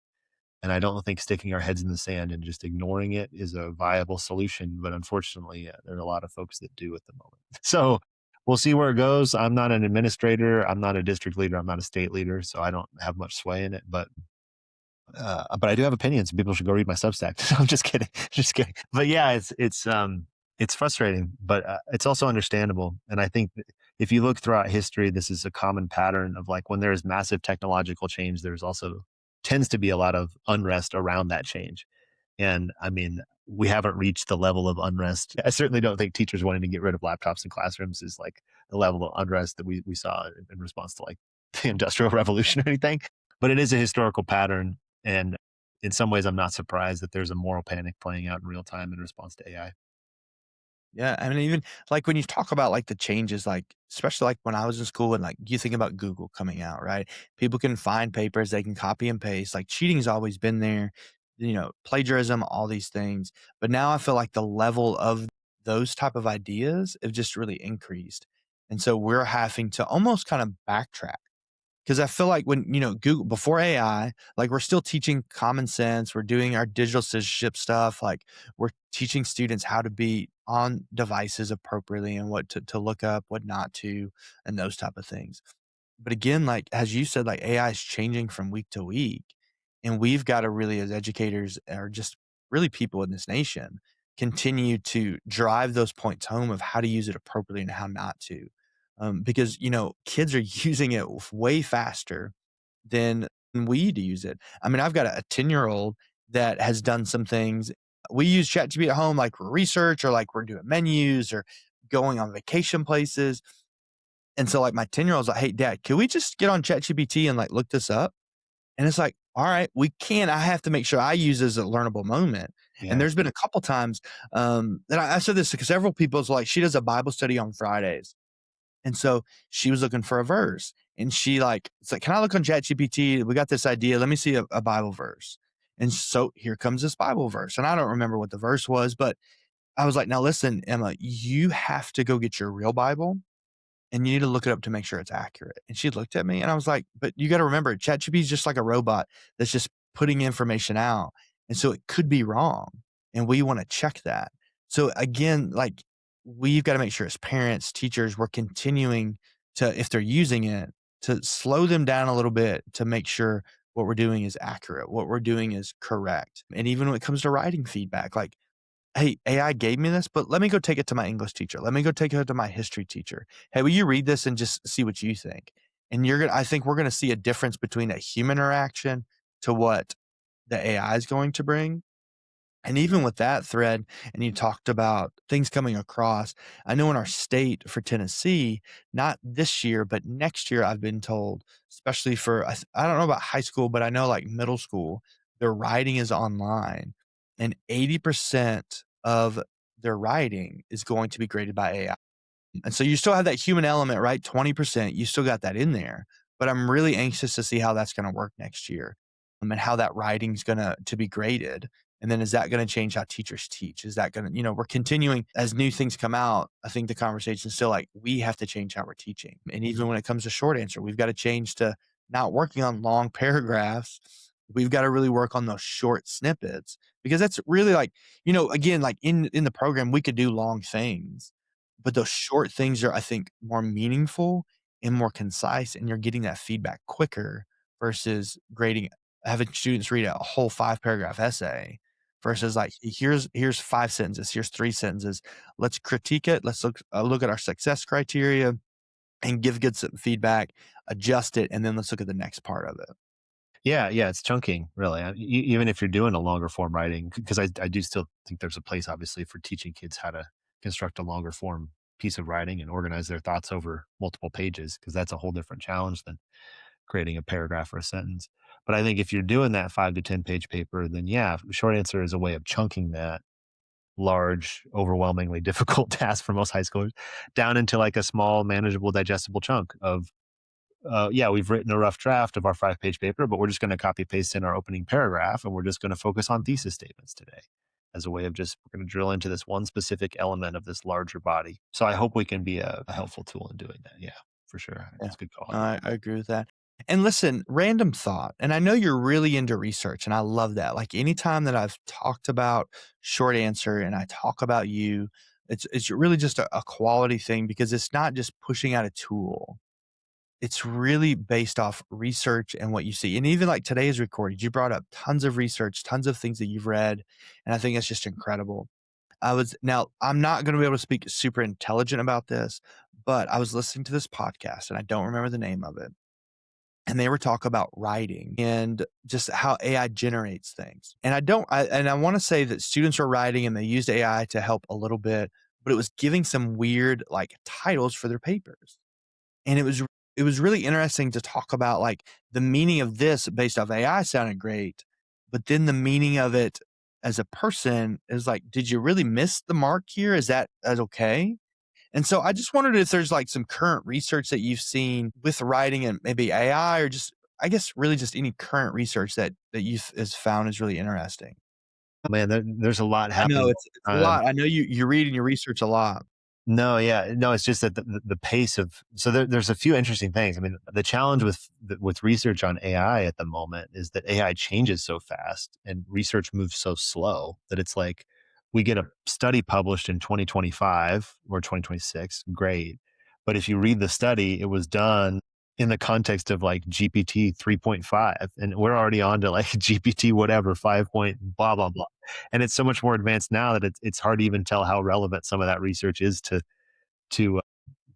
And I don't think sticking our heads in the sand and just ignoring it is a viable solution. But unfortunately, there are a lot of folks that do at the moment. So we'll see where it goes. I'm not an administrator. I'm not a district leader. I'm not a state leader. So I don't have much sway in it. But I do have opinions, and people should go read my Substack. So I'm just kidding, just kidding. But yeah, it's frustrating, but it's also understandable. And I think that if you look throughout history, this is a common pattern of like when there is massive technological change, there's also tends to be a lot of unrest around that change. And I mean, we haven't reached the level of unrest. I certainly don't think teachers wanting to get rid of laptops in classrooms is like the level of unrest that we saw in response to like the Industrial Revolution or anything. But it is a historical pattern. And in some ways, I'm not surprised that there's a moral panic playing out in real time in response to AI. Yeah, I mean, even like when you talk about like the changes, like especially like when I was in school and like you think about Google coming out, right? People can find papers, they can copy and paste. Like cheating's always been there, plagiarism, all these things. But now I feel like the level of those type of ideas have just really increased. And so we're having to almost kind of backtrack. 'Cause I feel like when, Google before AI, like, we're still teaching common sense, we're doing our digital citizenship stuff, like, we're teaching students how to be on devices appropriately and what to look up, what not to, and those type of things. But again, like, as you said, like, AI is changing from week to week, and we've gotta really, as educators or just really people in this nation, continue to drive those points home of how to use it appropriately and how not to. Because, kids are using it way faster than we need to use it. I mean, I've got a 10-year-old that has done some things. We use ChatGPT at home, like, for research or, like, we're doing menus or going on vacation places. And so, like, my 10-year-old's like, "Hey, dad, can we just get on ChatGPT and, like, look this up?" And it's like, "All right, we can." I have to make sure I use it as a learnable moment. And Yeah. there's been a couple times, that I said this to several people. It's like, she does a Bible study on Fridays. And so she was looking for a verse and it's like, "Can I look on ChatGPT? We got this idea. Let me see a Bible verse." And so here comes this Bible verse. And I don't remember what the verse was, but I was like, "Now listen, Emma, you have to go get your real Bible and you need to look it up to make sure it's accurate." And she looked at me and I was like, "But you got to remember, ChatGPT is just like a robot that's just putting information out. And so it could be wrong. And we want to check that." So again, like we've got to make sure as parents, teachers, we're continuing to, if they're using it, to slow them down a little bit to make sure what we're doing is accurate, what we're doing is correct. And even when it comes to writing feedback, like, "Hey, AI gave me this, but let me go take it to my English teacher. Let me go take it to my history teacher. Hey, will you read this and just see what you think?" And I think we're gonna see a difference between a human interaction to what that AI is going to bring. And even with that thread, and you talked about things coming across, I know in our state for Tennessee, not this year, but next year, I've been told, especially for, I don't know about high school, but I know like middle school, their writing is online and 80% of their writing is going to be graded by AI. And so you still have that human element, right? 20%, you still got that in there. But I'm really anxious to see how that's gonna work next year, and how that writing's gonna to be graded. And then is that gonna change how teachers teach? Is that gonna, we're continuing as new things come out, I think the conversation is still like, we have to change how we're teaching. And even when it comes to short answer, we've got to change to not working on long paragraphs. We've got to really work on those short snippets because that's really like, again, like in the program, we could do long things, but those short things are, I think, more meaningful and more concise, and you're getting that feedback quicker versus having students read a whole 5-paragraph essay versus like, here's 5 sentences, here's 3 sentences. Let's critique it. Let's look at our success criteria and give good feedback, adjust it, and then let's look at the next part of it. Yeah, yeah, it's chunking, really. Even if you're doing a longer form writing, because I do still think there's a place, obviously, for teaching kids how to construct a longer form piece of writing and organize their thoughts over multiple pages, because that's a whole different challenge than creating a paragraph or a sentence. But I think if you're doing that 5 to 10 page paper, then yeah, short answer is a way of chunking that large, overwhelmingly difficult task for most high schoolers down into like a small, manageable, digestible chunk of yeah, we've written a rough draft of our 5 page paper, but we're just going to copy paste in our opening paragraph and we're just going to focus on thesis statements today as a way of just, we're going to drill into this one specific element of this larger body. So I hope we can be a helpful tool in doing that. Yeah, for sure. Yeah, That's a good call. I agree with that. And listen, random thought, and I know you're really into research, and I love that. Like anytime that I've talked about short answer and I talk about you, it's really just a quality thing because it's not just pushing out a tool. It's really based off research and what you see. And even like today's recording, you brought up tons of research, tons of things that you've read, and I think it's just incredible. I'm not gonna be able to speak super intelligent about this, but I was listening to this podcast, and I don't remember the name of it, and they were talking about writing and just how AI generates things. And I wanna say that students were writing and they used AI to help a little bit, but it was giving some weird, like, titles for their papers. And it was really interesting to talk about, like, the meaning of this based off AI sounded great, but then the meaning of it as a person is like, "Did you really miss the mark here? Is that okay?" And so I just wondered if there's, like, some current research that you've seen with writing and maybe AI or just I guess really just any current research that you've has found is really interesting. Man, there's a lot I know happening. it's a lot. I know you read and you research a lot. No, yeah, no, it's just that the pace of there's a few interesting things. I mean, the challenge with research on AI at the moment is that AI changes so fast and research moves so slow that it's like we get a study published in 2025 or 2026, great. But if you read the study, it was done in the context of like GPT 3.5 and we're already on to like GPT whatever 5 point blah blah blah. And it's so much more advanced now that it's hard to even tell how relevant some of that research is to uh,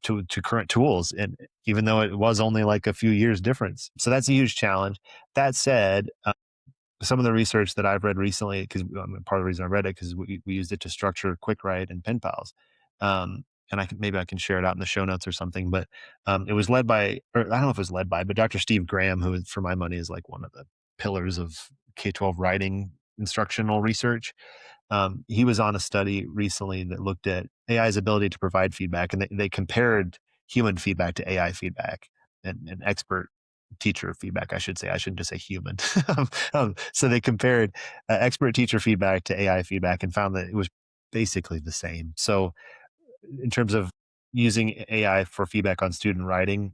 to current tools, and even though it was only like a few years difference. So that's a huge challenge. That said, some of the research that I've read recently, because part of the reason I read it because we used it to structure quick write and pen pals. And maybe I can share it out in the show notes or something, but it was led by, or I don't know if it was led by, but Dr. Steve Graham, who is, for my money, is like one of the pillars of K-12 writing instructional research. He was on a study recently that looked at AI's ability to provide feedback, and they compared human feedback to AI feedback and expert teacher feedback, I should say. I shouldn't just say human. So they compared expert teacher feedback to AI feedback and found that it was basically the same. So in terms of using AI for feedback on student writing,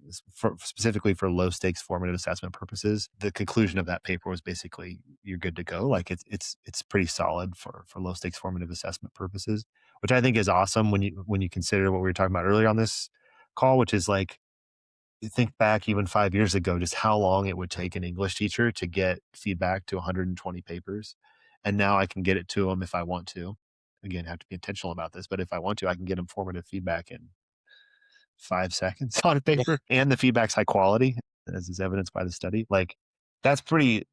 specifically for low stakes formative assessment purposes, the conclusion of that paper was basically you're good to go. Like it's pretty solid for low stakes formative assessment purposes, which I think is awesome when you consider what we were talking about earlier on this call, which is like you think back even 5 years ago, just how long it would take an English teacher to get feedback to 120 papers. And now I can get it to them if I want to. Again, I have to be intentional about this, but if I want to, I can get them formative feedback in 5 seconds on a Yeah. paper and the feedback's high quality, as is evidenced by the study. Like that's pretty,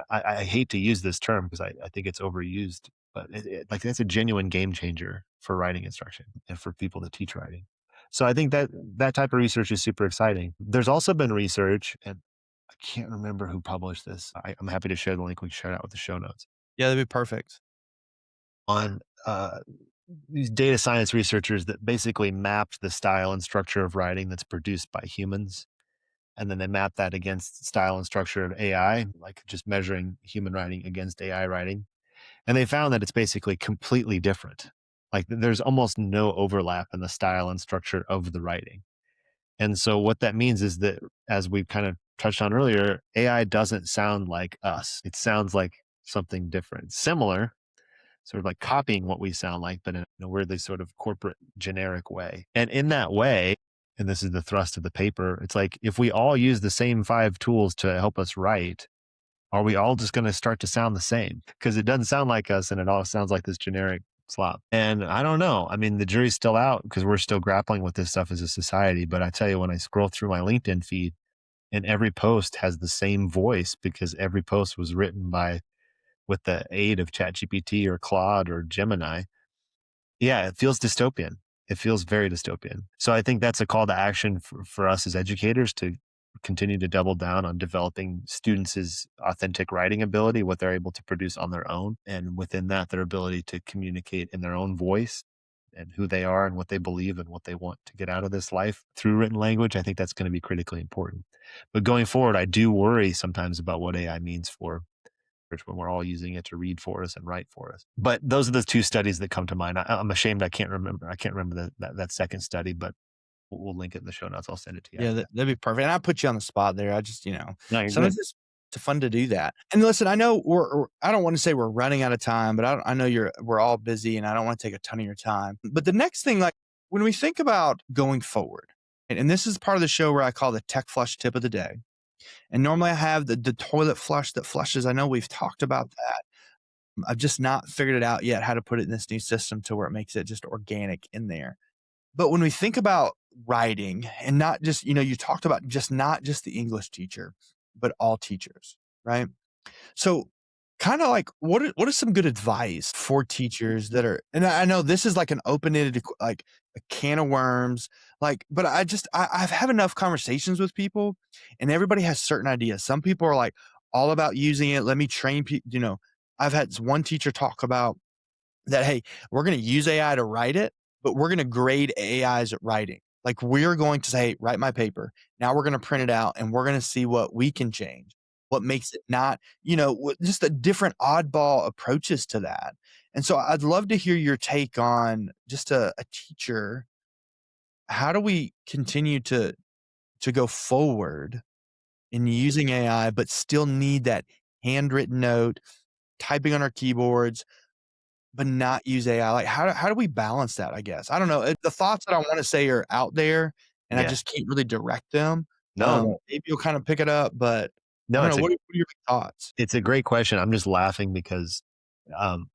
I hate to use this term because I think it's overused, but like that's a genuine game changer for writing instruction and for people to teach writing. So I think that that type of research is super exciting. There's also been research, and I can't remember who published this. I'm happy to share the link. We can share it out with the show notes Yeah, that'd be perfect. on these data science researchers that basically mapped the style and structure of writing that's produced by humans. And then they map that against style and structure of AI, like just measuring human writing against AI writing. And they found that it's basically completely different. Like there's almost no overlap in the style and structure of the writing. And so what that means is that, as we kind of touched on earlier, AI doesn't sound like us. It sounds like something different, similar, sort of like copying what we sound like, but in a weirdly sort of corporate generic way. And in that way, and this is the thrust of the paper, it's like if we all use the same 5 tools to help us write, are we all just going to start to sound the same? Because it doesn't sound like us and it all sounds like this generic slop. And I don't know. I mean, the jury's still out because we're still grappling with this stuff as a society. But I tell you, when I scroll through my LinkedIn feed and every post has the same voice because every post was written by with the aid of ChatGPT or Claude or Gemini, yeah, it feels dystopian. It feels very dystopian. So I think that's a call to action for us as educators to continue to double down on developing students' authentic writing ability, what they're able to produce on their own. And within that, their ability to communicate in their own voice and who they are and what they believe and what they want to get out of this life through written language. I think that's going to be critically important. But going forward, I do worry sometimes about what AI means for when we're all using it to read for us and write for us. But those are the 2 studies that come to mind. I'm ashamed I can't remember. I can't remember that second study, but we'll link it in the show notes. I'll send it to you. Yeah, that'd be perfect. And I put you on the spot there. I just, No, you're good. sometimes it's fun to do that. And listen, I know I don't want to say we're running out of time, but I know we're all busy and I don't want to take a ton of your time. But the next thing, like when we think about going forward, and this is part of the show where I call the tech flush tip of the day. And normally I have the toilet flush that flushes. I know we've talked about that. I've just not figured it out yet how to put it in this new system to where it makes it just organic in there. But when we think about writing and not just, you talked about just not just the English teacher, but all teachers, right? So kind of like what is some good advice for teachers that are, and I know this is like an open-ended, like a can of worms, like, but I've had enough conversations with people and everybody has certain ideas. Some people are like all about using it. Let me train people, I've had one teacher talk about that, hey, we're going to use AI to write it, but we're going to grade AIs at writing. Like we're going to say, hey, write my paper. Now we're going to print it out and we're going to see what we can change, what makes it not, just a different oddball approaches to that. And so I'd love to hear your take on just a teacher. How do we continue to go forward in using AI, but still need that handwritten note, typing on our keyboards, but not use AI? Like, how do we balance that, I guess? I don't know. The thoughts that I wanna say are out there, and I Yeah. just can't really direct them. No, Maybe you'll kinda pick it up, but I no, don't know. What are your thoughts? it's a great question. I'm just laughing because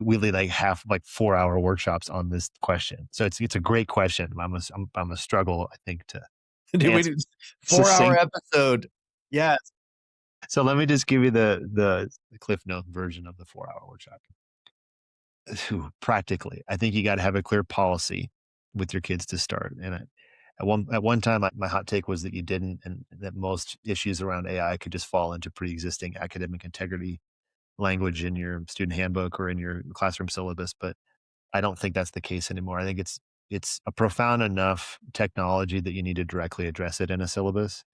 we lead like 4-hour workshops on this question. So it's a great question. I'm a struggle, I think, to Dude, we answer did 4-hour succinct. episode. Yes. So let me just give you the Cliff Note version of the 4-hour workshop. Practically, I think you got to have a clear policy with your kids to start. And at one time, my hot take was that you didn't, and that most issues around AI could just fall into pre-existing academic integrity language in your student handbook or in your classroom syllabus. But I don't think that's the case anymore. I think it's a profound enough technology that you need to directly address it in a syllabus.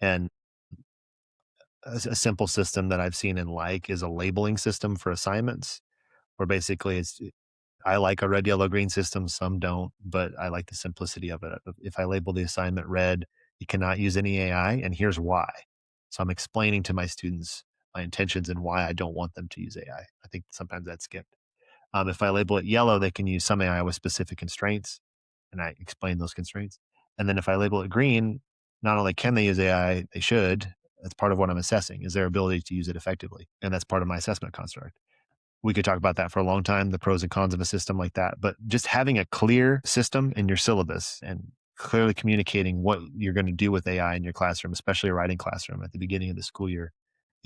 And a simple system that I've seen and like is a labeling system for assignments, where basically I like a red, yellow, green system. Some don't, but I like the simplicity of it. If I label the assignment red, you cannot use any AI, and here's why. So I'm explaining to my students my intentions and why I don't want them to use AI. I think sometimes that's skipped. If I label it yellow, they can use some AI with specific constraints, and I explain those constraints. And then if I label it green, not only can they use AI, they should. That's part of what I'm assessing is their ability to use it effectively, and that's part of my assessment construct. We could talk about that for a long time, the pros and cons of a system like that. But just having a clear system in your syllabus and clearly communicating what you're going to do with AI in your classroom, especially a writing classroom at the beginning of the school year,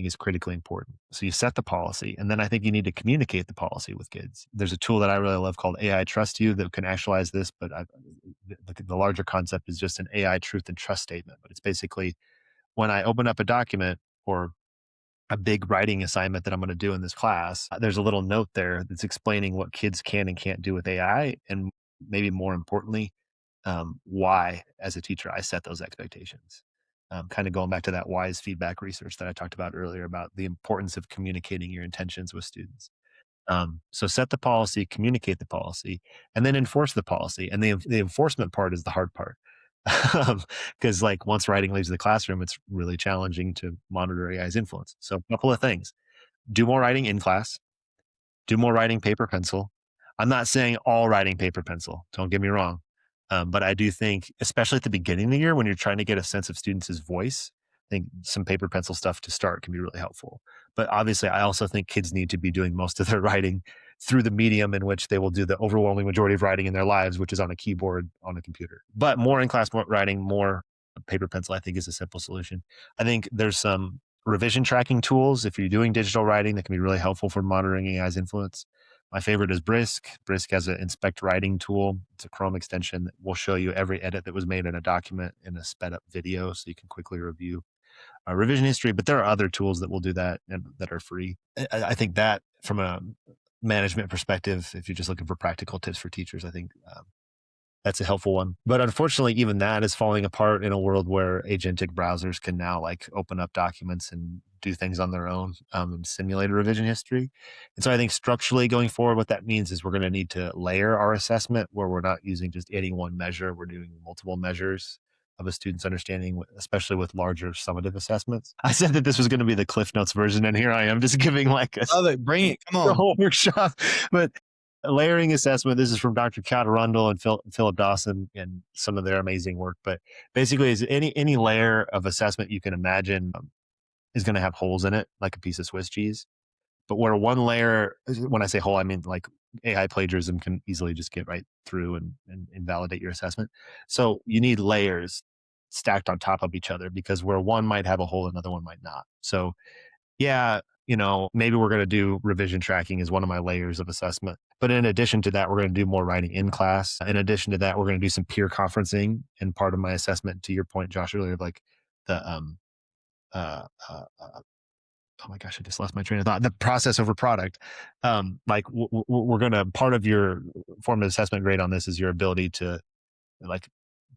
think is critically important. So you set the policy, and then I think you need to communicate the policy with kids. There's a tool that I really love called AI Trust You that can actualize this, but the larger concept is just an AI truth and trust statement. But it's basically when I open up a document or a big writing assignment that I'm going to do in this class, there's a little note there that's explaining what kids can and can't do with AI. And maybe more importantly, why, as a teacher, I set those expectations. Kind of going back to that wise feedback research that I talked about earlier about the importance of communicating your intentions with students. So set the policy, communicate the policy, and then enforce the policy. And the enforcement part is the hard part. Because like once writing leaves the classroom, it's really challenging to monitor AI's influence. So a couple of things: do more writing in class, do more writing paper pencil. I'm not saying all writing paper pencil. Don't get me wrong. But I do think, especially at the beginning of the year, when you're trying to get a sense of students' voice, I think some paper pencil stuff to start can be really helpful. But obviously, I also think kids need to be doing most of their writing through the medium in which they will do the overwhelming majority of writing in their lives, which is on a keyboard on a computer. But more in class, more writing, more paper pencil, I think is a simple solution. I think there's some revision tracking tools if you're doing digital writing that can be really helpful for monitoring AI's influence. My favorite is Brisk. Brisk has an inspect writing tool. It's a Chrome extension that will show you every edit that was made in a document in a sped up video so you can quickly review revision history. But there are other tools that will do that and that are free. I think that from a management perspective, if you're just looking for practical tips for teachers, I think that's a helpful one. But unfortunately, even that is falling apart in a world where agentic browsers can now like open up documents and do things on their own and simulate a revision history. And so I think structurally going forward, what that means is we're going to need to layer our assessment where we're not using just any one measure. We're doing multiple measures of a student's understanding, especially with larger summative assessments. I said that this was going to be the Cliff Notes version, and here I am just giving like Love it. Bring it. Come the on. whole workshop. But layering assessment, this is from Dr. Kat Arundel and Philip Dawson and some of their amazing work. But basically, is any layer of assessment you can imagine is going to have holes in it, like a piece of Swiss cheese. But where one layer, when I say hole, I mean like AI plagiarism can easily just get right through and invalidate your assessment. So you need layers stacked on top of each other because where one might have a hole, another one might not. So yeah, maybe we're going to do revision tracking as one of my layers of assessment. But in addition to that, we're going to do more writing in class. In addition to that, we're going to do some peer conferencing. And part of my assessment, to your point, Josh, earlier, like the, uh, uh, uh, oh my gosh, I just lost my train of thought. The process over product. Like we're going to, part of your formative assessment grade on this is your ability to like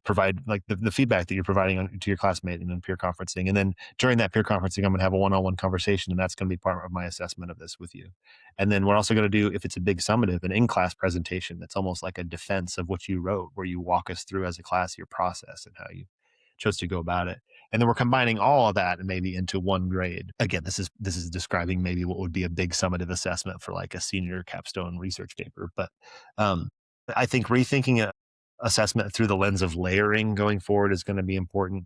provide like the feedback that you're providing to your classmate and then peer conferencing. And then during that peer conferencing, I'm going to have a one-on-one conversation, and that's going to be part of my assessment of this with you. And then we're also going to do, if it's a big summative, an in-class presentation that's almost like a defense of what you wrote, where you walk us through as a class your process and how you chose to go about it. And then we're combining all of that and maybe into one grade. Again, this is describing maybe what would be a big summative assessment for like a senior capstone research paper. But I think rethinking assessment through the lens of layering going forward is going to be important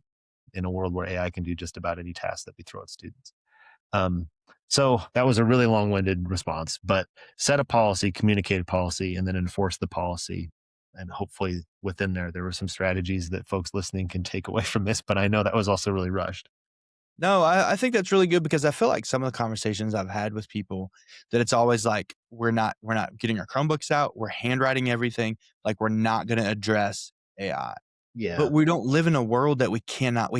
in a world where AI can do just about any task that we throw at students. So that was a really long-winded response, but set a policy, communicate a policy, and then enforce the policy. And hopefully within there were some strategies that folks listening can take away from this, but I know that was also really rushed. No, I think that's really good because I feel like some of the conversations I've had with people that it's always like we're not getting our Chromebooks out, we're handwriting everything, like we're not going to address AI. Yeah. But we don't live in a world that we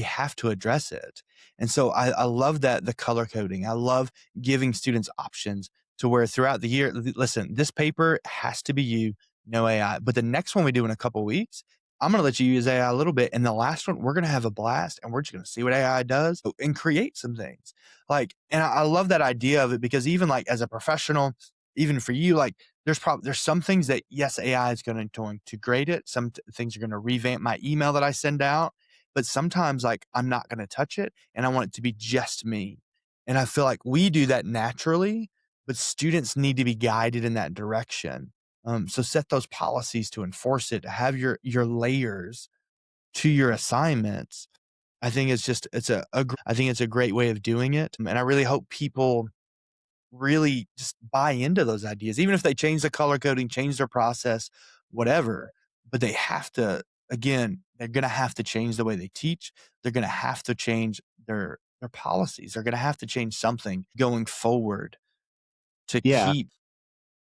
have to address it. And so I love that the color coding. I love giving students options to where throughout the year, listen, this paper has to be you, no AI. But the next one we do in a couple of weeks, I'm going to let you use AI a little bit. And the last one, we're going to have a blast and we're just going to see what AI does and create some things. Like, and I love that idea of it because even like as a professional, even for you, like there's some things that yes, AI is going to grade it. Some things are going to revamp my email that I send out, but sometimes like I'm not going to touch it and I want it to be just me. And I feel like we do that naturally, but students need to be guided in that direction. So set those policies to enforce it, have your layers to your assignments. I think I think it's a great way of doing it. And I really hope people really just buy into those ideas, even if they change the color coding, change their process, whatever. But they have to, again, they're going to have to change the way they teach. They're going to have to change their their policies. They're going to have to change something going forward to Yeah, keep.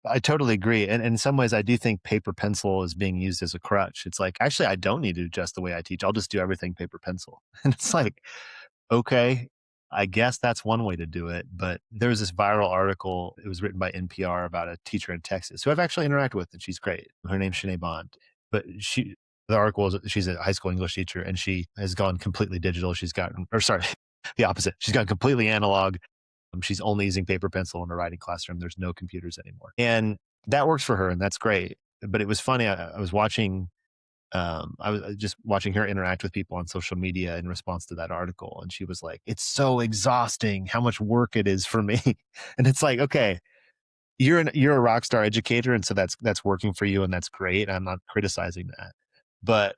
I totally agree. And in some ways, I do think paper pencil is being used as a crutch. It's like, actually, I don't need to adjust the way I teach. I'll just do everything paper pencil. And it's like, okay, I guess that's one way to do it. But there was this viral article. It was written by NPR about a teacher in Texas who I've actually interacted with, and she's great. Her name's Shanae Bond. But the article is she's a high school English teacher, and she has gone completely digital. She's gotten, or sorry, the opposite. She's gone completely analog. She's only using paper pencil in a writing classroom. There's no computers anymore. And that works for her, and that's great. But it was funny. I was watching I was just watching her interact with people on social media in response to that article. And she was like, it's so exhausting how much work it is for me. And it's like, okay, you're a rock star educator. And so that's working for you. And that's great. I'm not criticizing that. But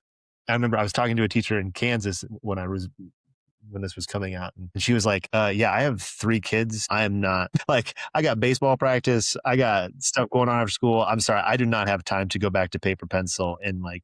I remember I was talking to a teacher in Kansas when this was coming out. And she was like, yeah, I have 3 kids. I am not like, I got baseball practice. I got stuff going on after school. I'm sorry. I do not have time to go back to paper pencil and like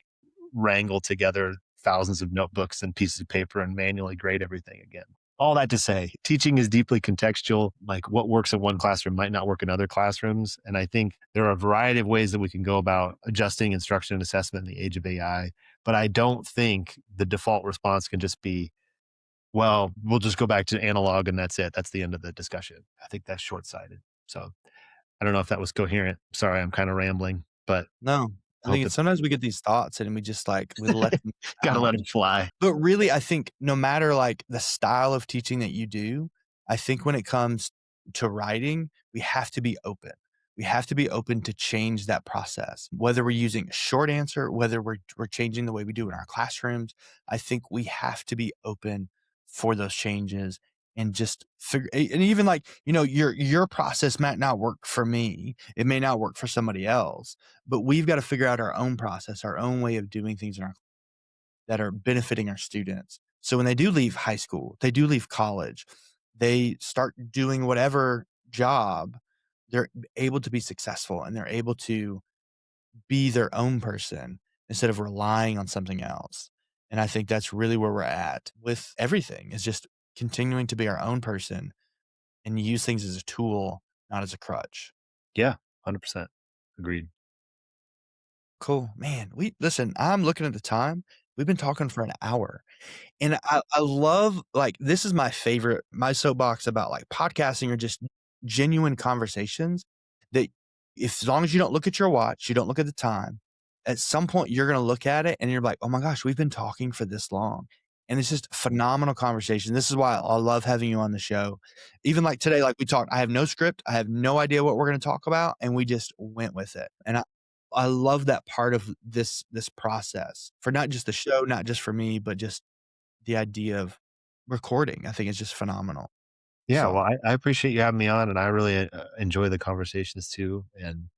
wrangle together thousands of notebooks and pieces of paper and manually grade everything again. All that to say, teaching is deeply contextual. Like what works in one classroom might not work in other classrooms. And I think there are a variety of ways that we can go about adjusting instruction and assessment in the age of AI. But I don't think the default response can just be, well, we'll just go back to analog and that's it. That's the end of the discussion. I think that's short-sighted. So I don't know if that was coherent. Sorry, I'm kind of rambling, but No, I I hope think it's sometimes we get these thoughts and we just like, we let them got to let out. it fly. But really, I think no matter like the style of teaching that you do, I think when it comes to writing, we have to be open. We have to be open to change that process. Whether we're using a short answer, whether we're changing the way we do in our classrooms, I think we have to be open for those changes and just figure. And even like, your process might not work for me. It may not work for somebody else, but we've got to figure out our own process, our own way of doing things in our that are benefiting our students. So when they do leave high school, they do leave college, they start doing whatever job, they're able to be successful and they're able to be their own person instead of relying on something else. And I think that's really where we're at with everything is just continuing to be our own person and use things as a tool, not as a crutch. Yeah, 100%. Agreed. Cool. Man, listen, I'm looking at the time. We've been talking for an hour. And I love like this is my favorite, my soapbox about like podcasting or just genuine conversations that if as long as you don't look at your watch, you don't look at the time, at some point you're gonna look at it and you're like, oh my gosh, we've been talking for this long. And it's just phenomenal conversation. This is why I love having you on the show. Even like today, like we talked, I have no script. I have no idea what we're going to talk about. And we just went with it. And I love that part of this process for not just the show, not just for me, but just the idea of recording. I think it's just phenomenal. Yeah, So well, I appreciate you having me on, and I really enjoy the conversations too. And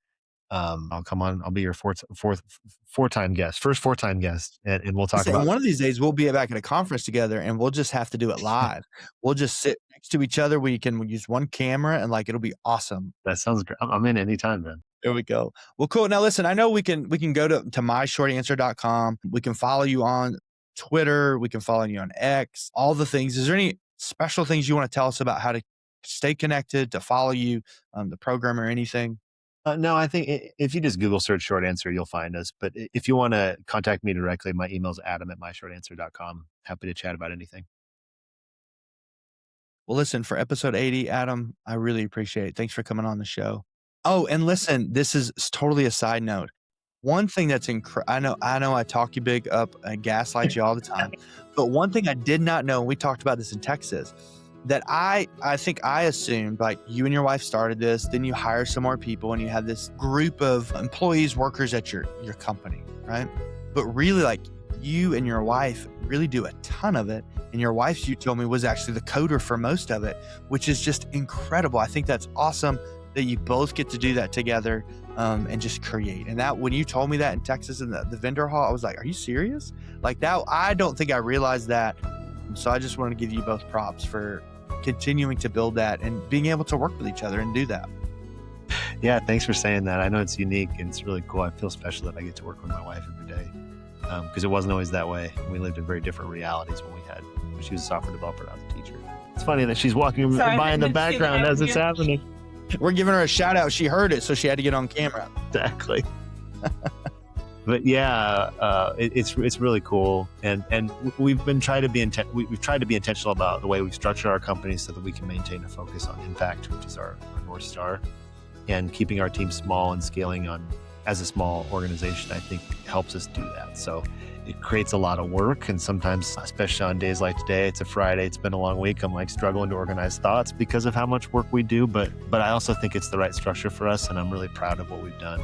I'll come on. I'll be your four-time guest, first four-time guest, and we'll talk listen, and about. one of these days we'll be back at a conference together and we'll just have to do it live. We'll just sit next to each other. We can use one camera and like it'll be awesome. That sounds great. I'm in anytime, man. There we go. Well, cool. Now listen, I know we can go to myshortanswer.com. We can follow you on Twitter. We can follow you on X, all the things. Is there any special things you want to tell us about how to stay connected, to follow you, the program or anything? No, I think if you just Google search short answer, you'll find us. But if you want to contact me directly, my email is adam@myshortanswer.com. Happy to chat about anything. Well, listen, for episode 80, Adam, I really appreciate it. Thanks for coming on the show. Oh, and listen, this is totally a side note. One thing that's I know I talk you big up and gaslight you all the time, but one thing I did not know, and we talked about this in Texas, that I think I assumed like you and your wife started this, then you hire some more people and you have this group of employees, workers at your company, right? But really like you and your wife really do a ton of it. And your wife, you told me, was actually the coder for most of it, which is just incredible. I think that's awesome that you both get to do that together and just create. And that when you told me that in Texas in the vendor hall, I was like, are you serious? Like that, I don't think I realized that. So I just want to give you both props for continuing to build that and being able to work with each other and do that. Yeah, thanks for saying that. I know it's unique and it's really cool. I feel special that I get to work with my wife every day because it wasn't always that way. We lived in very different realities when she was a software developer and I was a teacher. It's funny that she's walking by in the background as it's happening. We're giving her a shout out. She heard it, so she had to get on camera. Exactly. But yeah, it's really cool, and we've tried to be intentional about the way we structure our company so that we can maintain a focus on impact, which is our North Star, and keeping our team small and scaling on as a small organization, I think helps us do that. So it creates a lot of work, and sometimes, especially on days like today, it's a Friday, it's been a long week, I'm like struggling to organize thoughts because of how much work we do, but I also think it's the right structure for us, and I'm really proud of what we've done.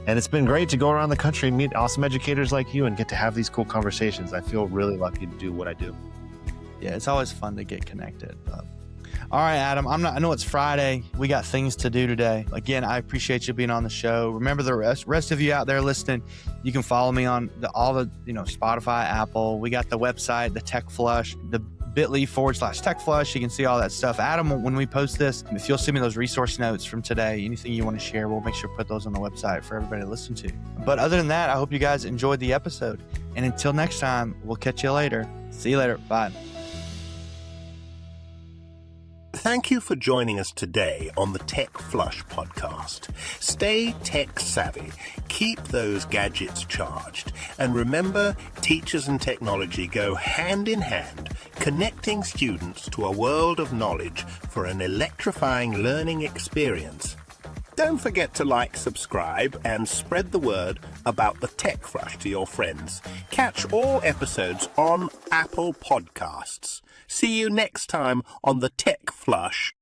And it's been great to go around the country and meet awesome educators like you and get to have these cool conversations. I feel really lucky to do what I do. Yeah, it's always fun to get connected. All right, Adam, I know it's Friday. We got things to do today. Again, I appreciate you being on the show. Remember, the rest of you out there listening, you can follow me on all the Spotify, Apple. We got the website, the Tech Flush, the bit.ly/Tech Flush. You can see all that stuff. Adam, when we post this, if you'll send me those resource notes from today, anything you want to share, we'll make sure to put those on the website for everybody to listen to. But other than that, I hope you guys enjoyed the episode. And until next time, we'll catch you later. See you later. Bye. Thank you for joining us today on the Tech Flush podcast. Stay tech savvy, keep those gadgets charged, and remember, teachers and technology go hand in hand, connecting students to a world of knowledge for an electrifying learning experience. Don't forget to like, subscribe, and spread the word about the Tech Flush to your friends. Catch all episodes on Apple Podcasts. See you next time on the Tech Flush.